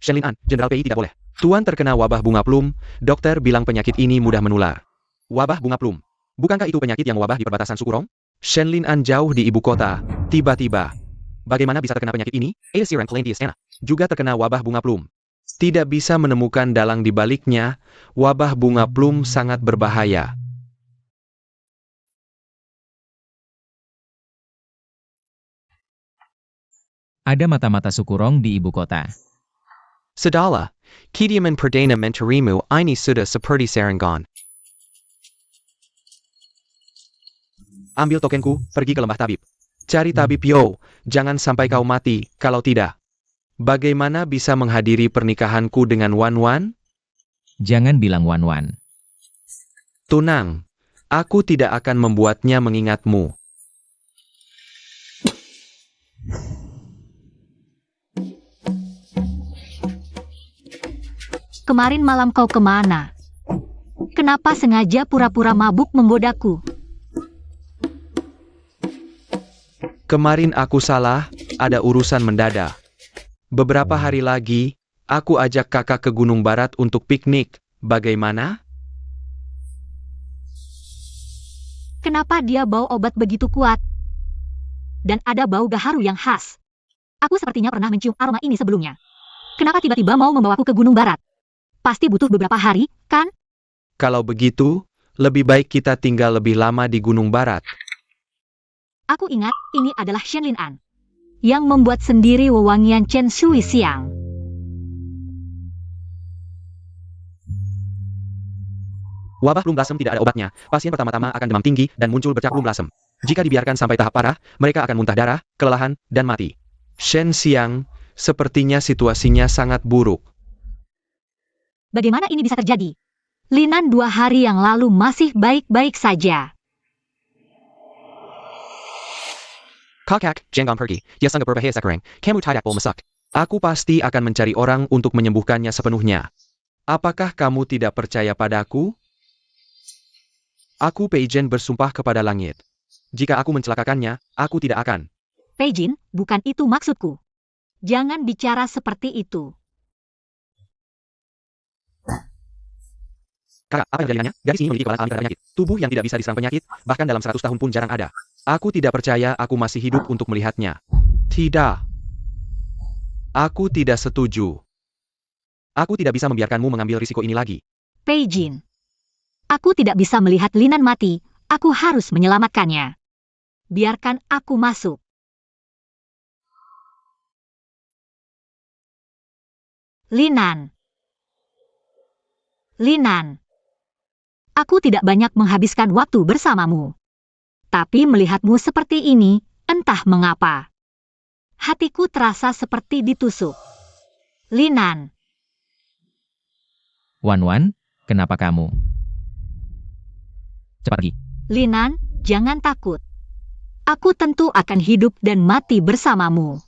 Shen Linan, Jenderal PI tidak boleh. Tuan terkena wabah bunga plum, dokter bilang penyakit ini mudah menular. Wabah bunga plum. Bukankah itu penyakit yang wabah di perbatasan Sukurong? Shen Linan jauh di ibu kota, tiba-tiba Bagaimana bisa terkena penyakit ini? Aesir and Plenty Istana. Juga terkena wabah bunga plum. tidak bisa menemukan dalang di baliknya. Wabah bunga plum sangat berbahaya. Ada mata-mata Sukurong di ibu kota. Sedala, kediaman Perdana Menterimu ini sudah seperti Serangan. Ambil tokenku, pergi ke lembah tabib. Cari tabib yo, jangan sampai kau mati, kalau tidak. Bagaimana bisa menghadiri pernikahanku dengan Wan Wan? Jangan bilang Wan. Tunang, aku tidak akan membuatnya mengingatmu. Kemarin malam kau kemana? Kenapa sengaja pura-pura mabuk menggodaku? Kemarin aku salah, ada urusan mendadak. Beberapa hari lagi, aku ajak kakak ke Gunung Barat untuk piknik. Bagaimana? Kenapa dia bau obat begitu kuat? Dan ada bau gaharu yang khas. Aku sepertinya pernah mencium aroma ini sebelumnya. Kenapa tiba-tiba mau membawaku ke Gunung Barat? Pasti butuh beberapa hari, kan? Kalau begitu, lebih baik kita tinggal lebih lama di Gunung Barat. Aku ingat, ini adalah Shen Linan yang membuat sendiri wewangian Chen Shui Xiang. Wabah plum blasem tidak ada obatnya. Pasien pertama-tama akan demam tinggi dan muncul bercak plum blasem. Jika dibiarkan sampai tahap parah, mereka akan muntah darah, kelelahan, dan mati. Shen Xiang, sepertinya situasinya sangat buruk. Bagaimana ini bisa terjadi? Linan 2 hari yang lalu masih baik-baik saja. Kakak, jangan pergi. Dia sangat berbahaya sekarang. Kamu tidak boleh masuk. Aku pasti akan mencari orang untuk menyembuhkannya sepenuhnya. Apakah kamu tidak percaya padaku? Aku Peijin bersumpah kepada langit. Jika aku mencelakakannya, aku tidak akan. Peijin, bukan itu maksudku. Jangan bicara seperti itu. Kakak, apa yang terjadi? Gadis ini memiliki kebal alami terhadap penyakit. Tubuh yang tidak bisa diserang penyakit, bahkan dalam 100 tahun pun jarang ada. Aku tidak percaya aku masih hidup untuk melihatnya. Tidak. Aku tidak setuju. Aku tidak bisa membiarkanmu mengambil risiko ini lagi. Peijin. Aku tidak bisa melihat Linan mati. Aku harus menyelamatkannya. Biarkan aku masuk. Linan. Linan. Aku tidak banyak menghabiskan waktu bersamamu. Tapi melihatmu seperti ini, entah mengapa. Hatiku terasa seperti ditusuk. Linan. Wan, kenapa kamu? Cepat pergi. Linan, jangan takut. Aku tentu akan hidup dan mati bersamamu.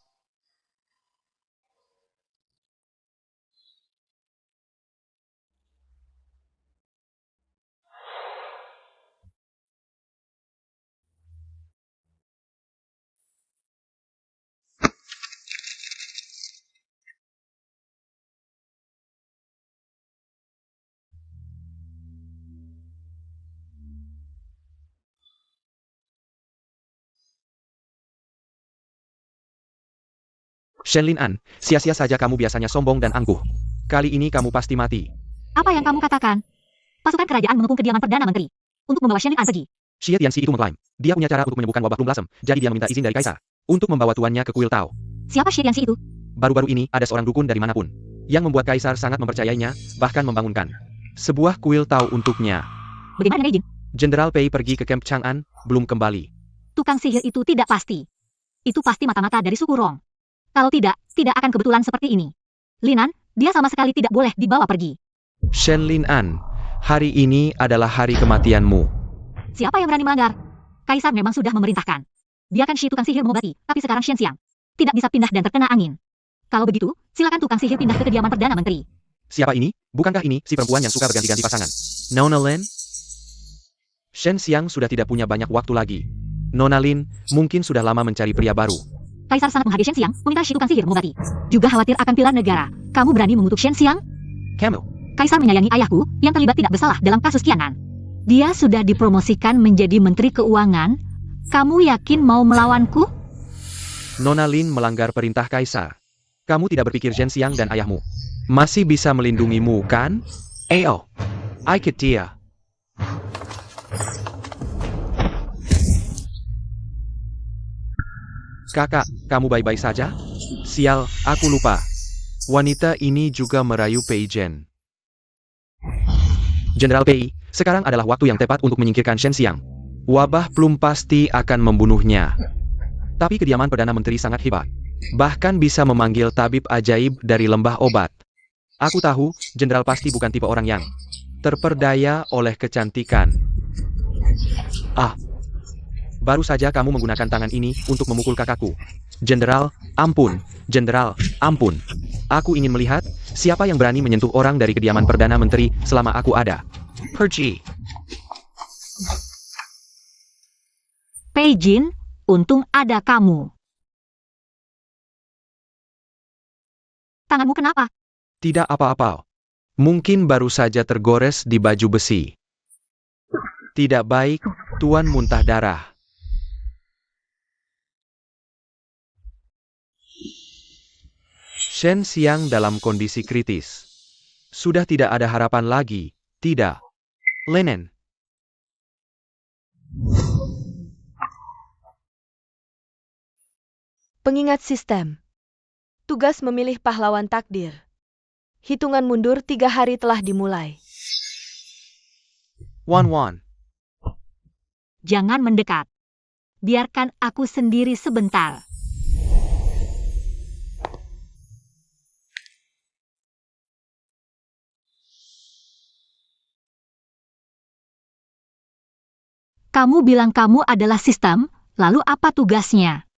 Shenlin An, sia-sia saja kamu biasanya sombong dan angkuh. Kali ini kamu pasti mati. Apa yang kamu katakan? Pasukan kerajaan mengepung kediaman Perdana Menteri untuk membawa Shenlin An pergi. Xie Tianxi itu mengklaim, dia punya cara untuk menyembuhkan wabah plum blossom, jadi dia meminta izin dari kaisar untuk membawa tuannya ke kuil Tao. Siapa Xie Tianxi itu? Baru-baru ini ada seorang dukun dari manapun yang membuat kaisar sangat mempercayainya, bahkan membangunkan sebuah kuil Tao untuknya. Bagaimana dengan izin? Jenderal Pei pergi ke Camp Chang'an, belum kembali. Tukang sihir itu tidak pasti. Itu pasti mata-mata dari suku Rong. Kalau tidak akan kebetulan seperti ini. Linan, dia sama sekali tidak boleh dibawa pergi. Shenlin An, hari ini adalah hari kematianmu. Siapa yang berani melanggar? Kaisar memang sudah memerintahkan. Biarkan si tukang sihir mengobati, tapi sekarang Shen Xiang tidak bisa pindah dan terkena angin. Kalau begitu, silakan tukang sihir pindah ke kediaman Perdana Menteri. Siapa ini? Bukankah ini si perempuan yang suka berganti-ganti pasangan? Nona Lin? Shen Xiang sudah tidak punya banyak waktu lagi. Nona Lin mungkin sudah lama mencari pria baru. Kaisar sangat menghargai Shen Xiang, meminta si tukang sihir mengobati. Juga khawatir akan pilar negara. Kamu berani mengutuk Shen Xiang? Kamu, Kaisar menyayangi ayahku, yang terlibat tidak bersalah dalam kasus Tianan. Dia sudah dipromosikan menjadi Menteri Keuangan. Kamu yakin mau melawanku? Nona Lin melanggar perintah kaisar. Kamu tidak berpikir Shen Xiang dan ayahmu Masih bisa melindungimu, kan? Ayo, I get dia. kakak, kamu baik-baik saja? Sial, aku lupa. Wanita ini juga merayu Pei Zhen. Jenderal Pei, sekarang adalah waktu yang tepat untuk menyingkirkan Shen Xiang. Wabah plum pasti akan membunuhnya. Tapi kediaman Perdana Menteri sangat hebat. Bahkan bisa memanggil tabib ajaib dari lembah obat. Aku tahu, Jenderal pasti bukan tipe orang yang Terperdaya oleh kecantikan. baru saja kamu menggunakan tangan ini untuk memukul kakakku. Jenderal, ampun. Jenderal, ampun. Aku ingin melihat siapa yang berani menyentuh orang dari kediaman Perdana Menteri selama aku ada. Pergi. Pei Jin, untung ada kamu. Tanganmu kenapa? Tidak apa-apa. Mungkin baru saja tergores di baju besi. Tidak baik, Tuan muntah darah. Shen Xiang dalam kondisi kritis. Sudah tidak ada harapan lagi, tidak. Lenen. Pengingat sistem. Tugas memilih pahlawan takdir. Hitungan mundur 3 hari telah dimulai. Wan. Jangan mendekat. Biarkan aku sendiri sebentar. Kamu bilang kamu adalah sistem, lalu apa tugasnya?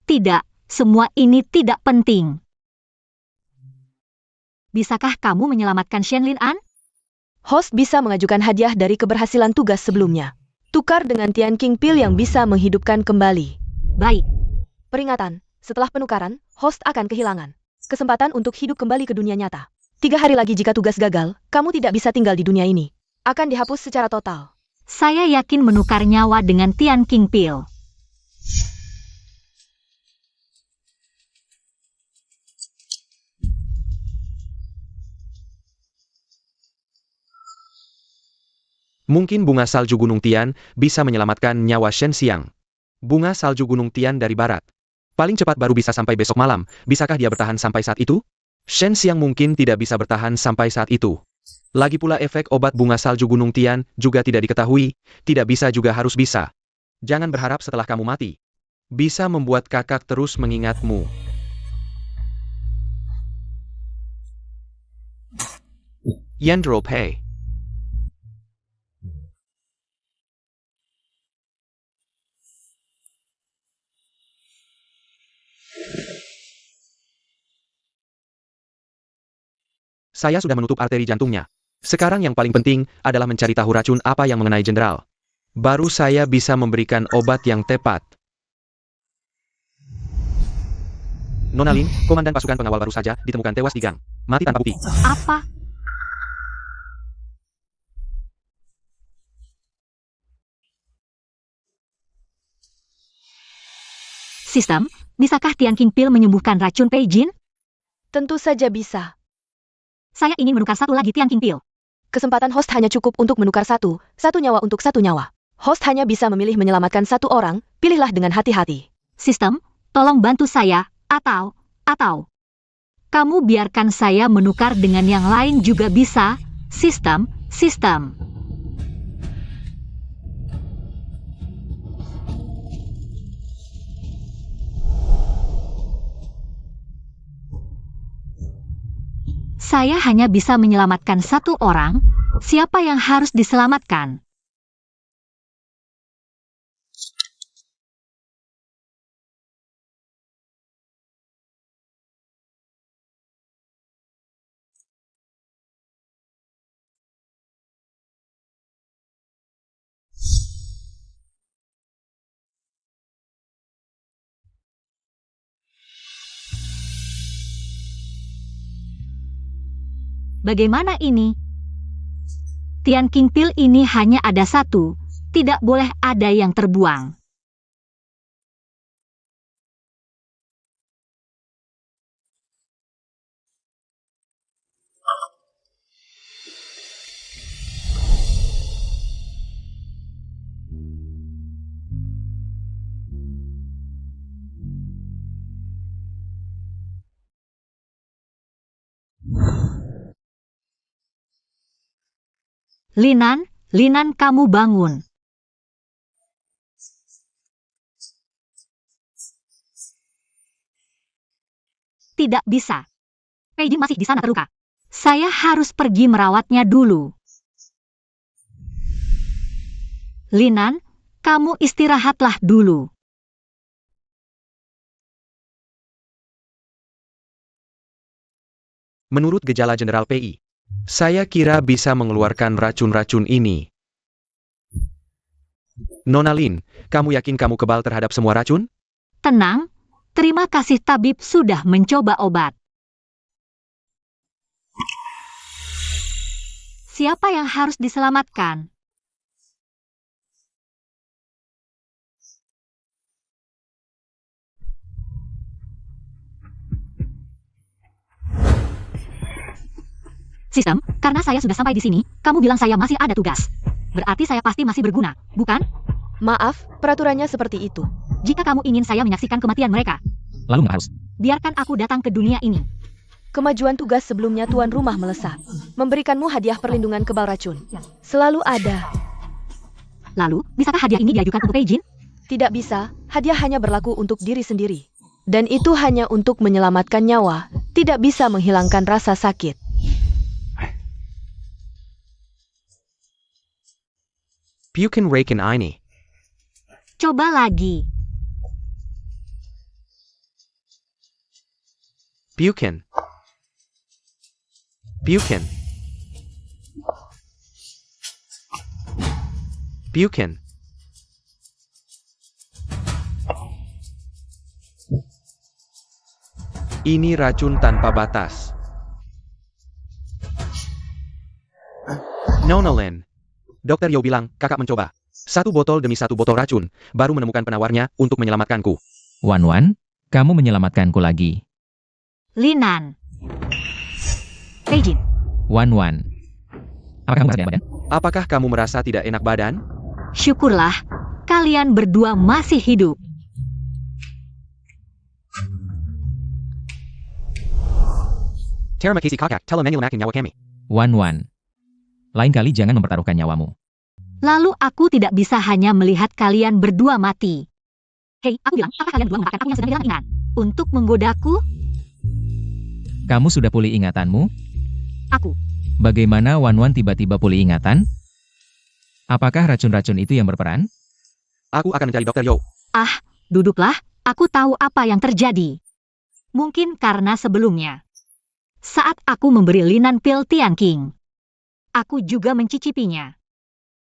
Tidak, semua ini tidak penting. Bisakah kamu menyelamatkan Shenlin An? Host bisa mengajukan hadiah dari keberhasilan tugas sebelumnya. Tukar dengan Tian King Pil yang bisa menghidupkan kembali. Baik, Peringatan, setelah penukaran, host akan kehilangan kesempatan untuk hidup kembali ke dunia nyata. 3 hari lagi jika tugas gagal, kamu tidak bisa tinggal di dunia ini. Akan dihapus secara total. saya yakin menukar nyawa dengan Tian King Pil. Mungkin bunga salju Gunung Tian bisa menyelamatkan nyawa Shen Xiang. Bunga salju Gunung Tian dari barat. Paling cepat baru bisa sampai besok malam. Bisakah dia bertahan sampai saat itu? Shen Xiang mungkin tidak bisa bertahan sampai saat itu. Lagi pula efek obat bunga salju Gunung Tian juga tidak diketahui, tidak bisa juga harus bisa. Jangan berharap setelah kamu mati. Bisa membuat kakak terus mengingatmu. Yandro Pei. Saya sudah menutup arteri jantungnya. Sekarang yang paling penting adalah mencari tahu racun apa yang mengenai Jenderal. Baru saya bisa memberikan obat yang tepat. Nona Lin, komandan pasukan pengawal baru saja ditemukan tewas di gang. Mati tanpa bukti. Apa? Sistem, bisakah Tian King Pil menyembuhkan racun Pei Jin? Tentu saja bisa. Saya ingin menukar satu lagi Tian King Pil. Kesempatan host hanya cukup untuk menukar satu nyawa untuk satu nyawa. Host hanya bisa memilih menyelamatkan satu orang, pilihlah dengan hati-hati. Sistem, tolong bantu saya, atau, kamu biarkan saya menukar dengan yang lain juga bisa. Sistem. Saya hanya bisa menyelamatkan satu orang. Siapa yang harus diselamatkan? Bagaimana ini? Tian King Pil ini hanya ada satu, tidak boleh ada yang terbuang. Linan, kamu bangun. Tidak bisa. Pei Jin masih di sana terluka. Saya harus pergi merawatnya dulu. Linan, kamu istirahatlah dulu. Menurut gejala Jenderal PI, saya kira bisa mengeluarkan racun-racun ini. Nona Lin, kamu yakin kamu kebal terhadap semua racun? Tenang, terima kasih tabib sudah mencoba obat. Siapa yang harus diselamatkan? Sistem, karena saya sudah sampai di sini, kamu bilang saya masih ada tugas. Berarti saya pasti masih berguna, bukan? Maaf, peraturannya seperti itu. Jika kamu ingin saya menyaksikan kematian mereka, Lalu nggak harus. biarkan aku datang ke dunia ini. Kemajuan tugas sebelumnya tuan rumah melesat. Memberikanmu hadiah perlindungan kebal racun. Selalu ada. Lalu, bisakah hadiah ini diajukan untuk Pei Jin? Tidak bisa, hadiah hanya berlaku untuk diri sendiri. Dan itu hanya untuk menyelamatkan nyawa, tidak bisa menghilangkan rasa sakit. Bukan Raken ini. Coba lagi. Bukan. Ini racun tanpa batas. Nona Lin. Dokter Yo bilang, kakak mencoba. Satu botol demi satu botol racun, baru menemukan penawarnya untuk menyelamatkanku. Wan, kamu menyelamatkanku lagi. Linan. Pei Jin. Wan, apakah kamu merasa enak badan? Apakah kamu merasa tidak enak badan? Syukurlah, kalian berdua masih hidup. Terima kasih kakak, telah menyelamatkan nyawa kami. Wan, lain kali jangan mempertaruhkan nyawamu. Lalu aku tidak bisa hanya melihat kalian berdua mati. Hei, aku bilang, apakah kalian berdua mengatakan aku yang sedang hilang ingatan? Untuk menggodaku? Kamu sudah pulih ingatanmu? Aku. Bagaimana Wan tiba-tiba pulih ingatan? Apakah racun-racun itu yang berperan? Aku akan mencari Dokter Yo. Duduklah, aku tahu apa yang terjadi. Mungkin karena sebelumnya. Saat aku memberi Linan pil Tian King, aku juga mencicipinya.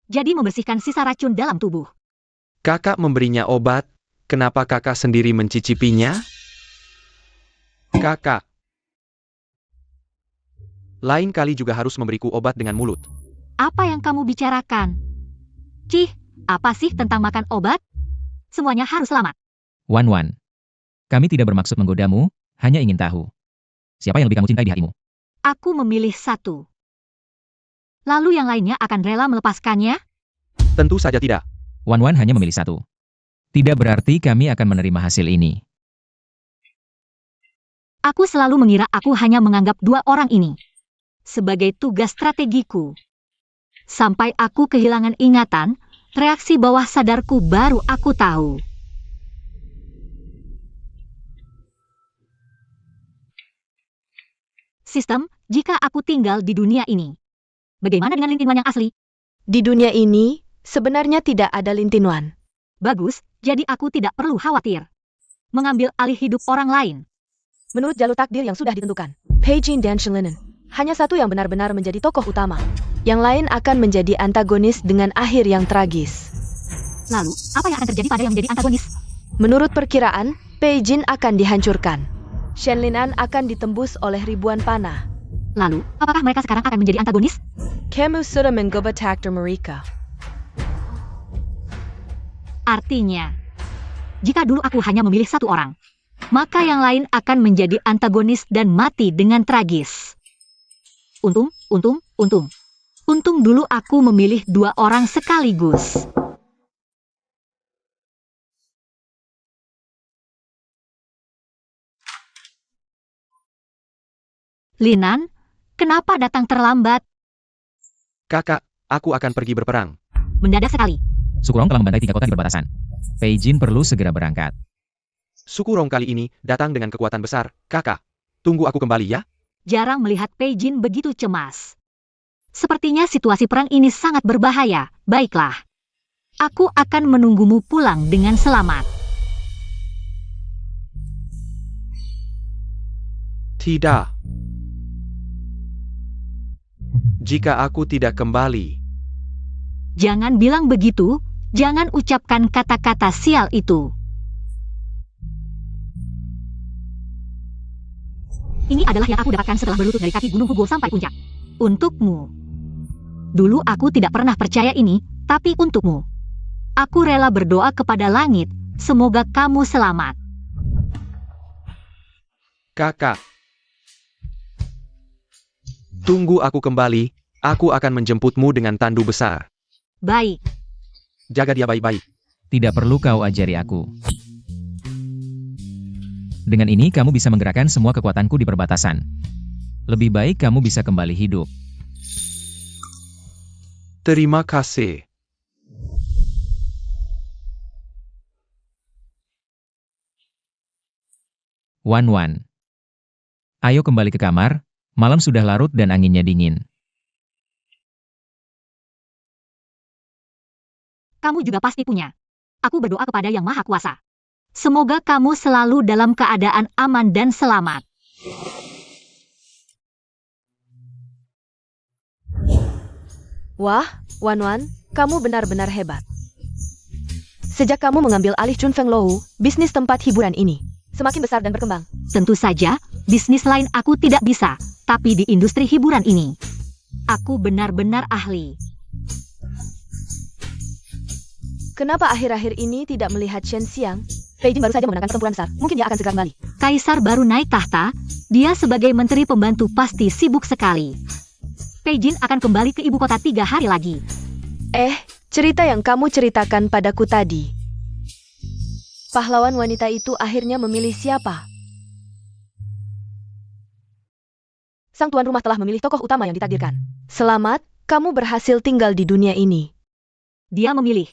Jadi membersihkan sisa racun dalam tubuh. Kakak memberinya obat, kenapa kakak sendiri mencicipinya? Kakak. Lain kali juga harus memberiku obat dengan mulut. Apa yang kamu bicarakan? Cih, apa sih tentang makan obat? Semuanya harus selamat. Wan Wan. Kami tidak bermaksud menggodamu, hanya ingin tahu. Siapa yang lebih kamu cintai di hatimu? Aku memilih satu. Lalu yang lainnya akan rela melepaskannya? Tentu saja tidak. Wan Wan hanya memilih satu. Tidak berarti kami akan menerima hasil ini. Aku selalu mengira aku hanya menganggap dua orang ini sebagai tugas strategiku. Sampai aku kehilangan ingatan, reaksi bawah sadarku baru aku tahu. Sistem, jika aku tinggal di dunia ini, bagaimana dengan Lintinwan yang asli? Di dunia ini, sebenarnya tidak ada Lintinwan. Bagus, jadi aku tidak perlu khawatir mengambil alih hidup orang lain. Menurut jalur takdir yang sudah ditentukan, Peijin dan Shenlinen, hanya satu yang benar-benar menjadi tokoh utama. Yang lain akan menjadi antagonis dengan akhir yang tragis. Lalu, apa yang akan terjadi pada yang menjadi antagonis? Menurut perkiraan, Peijin akan dihancurkan. Shenlinan akan ditembus oleh ribuan panah. Lalu, apakah mereka sekarang akan menjadi antagonis? Kamu sudah mengobatakter mereka. Artinya, jika dulu aku hanya memilih satu orang, maka yang lain akan menjadi antagonis dan mati dengan tragis. Untung dulu aku memilih dua orang sekaligus. Linan, kenapa datang terlambat? Kakak, aku akan pergi berperang. Mendadak sekali. Sukurong telah membantai 3 kota di perbatasan. Peijin perlu segera berangkat. Sukurong kali ini datang dengan kekuatan besar. Kakak, tunggu aku kembali ya. Jarang melihat Peijin begitu cemas. Sepertinya situasi perang ini sangat berbahaya. Baiklah. Aku akan menunggumu pulang dengan selamat. Tidak. Jika aku tidak kembali, Jangan bilang begitu, jangan ucapkan kata-kata sial itu. Ini adalah yang aku dapatkan setelah berlutut dari kaki Gunung Hugo sampai puncak. Untukmu. Dulu aku tidak pernah percaya ini, tapi untukmu. Aku rela berdoa kepada langit, semoga kamu selamat. kakak. Tunggu aku kembali, aku akan menjemputmu dengan tandu besar. Baik. Jaga dia baik-baik. Tidak perlu kau ajari aku. Dengan ini kamu bisa menggerakkan semua kekuatanku di perbatasan. Lebih baik kamu bisa kembali hidup. Terima kasih. Wan. Ayo kembali ke kamar, malam sudah larut dan anginnya dingin. Kamu juga pasti punya. Aku berdoa kepada Yang Maha Kuasa. Semoga kamu selalu dalam keadaan aman dan selamat. Wah, Wan, kamu benar-benar hebat. Sejak kamu mengambil alih Chun Feng Lou, bisnis tempat hiburan ini semakin besar dan berkembang. Tentu saja, bisnis lain aku tidak bisa, tapi di industri hiburan ini, aku benar-benar ahli. Kenapa akhir-akhir ini tidak melihat Shen Xiang? Peijin baru saja memenangkan pertempuran besar, mungkin dia akan segera kembali. Kaisar baru naik tahta, dia sebagai menteri pembantu pasti sibuk sekali. Peijin akan kembali ke ibu kota 3 hari lagi. Cerita yang kamu ceritakan padaku tadi. Pahlawan wanita itu akhirnya memilih siapa? Sang tuan rumah telah memilih tokoh utama yang ditakdirkan. Selamat, kamu berhasil tinggal di dunia ini. Dia memilih.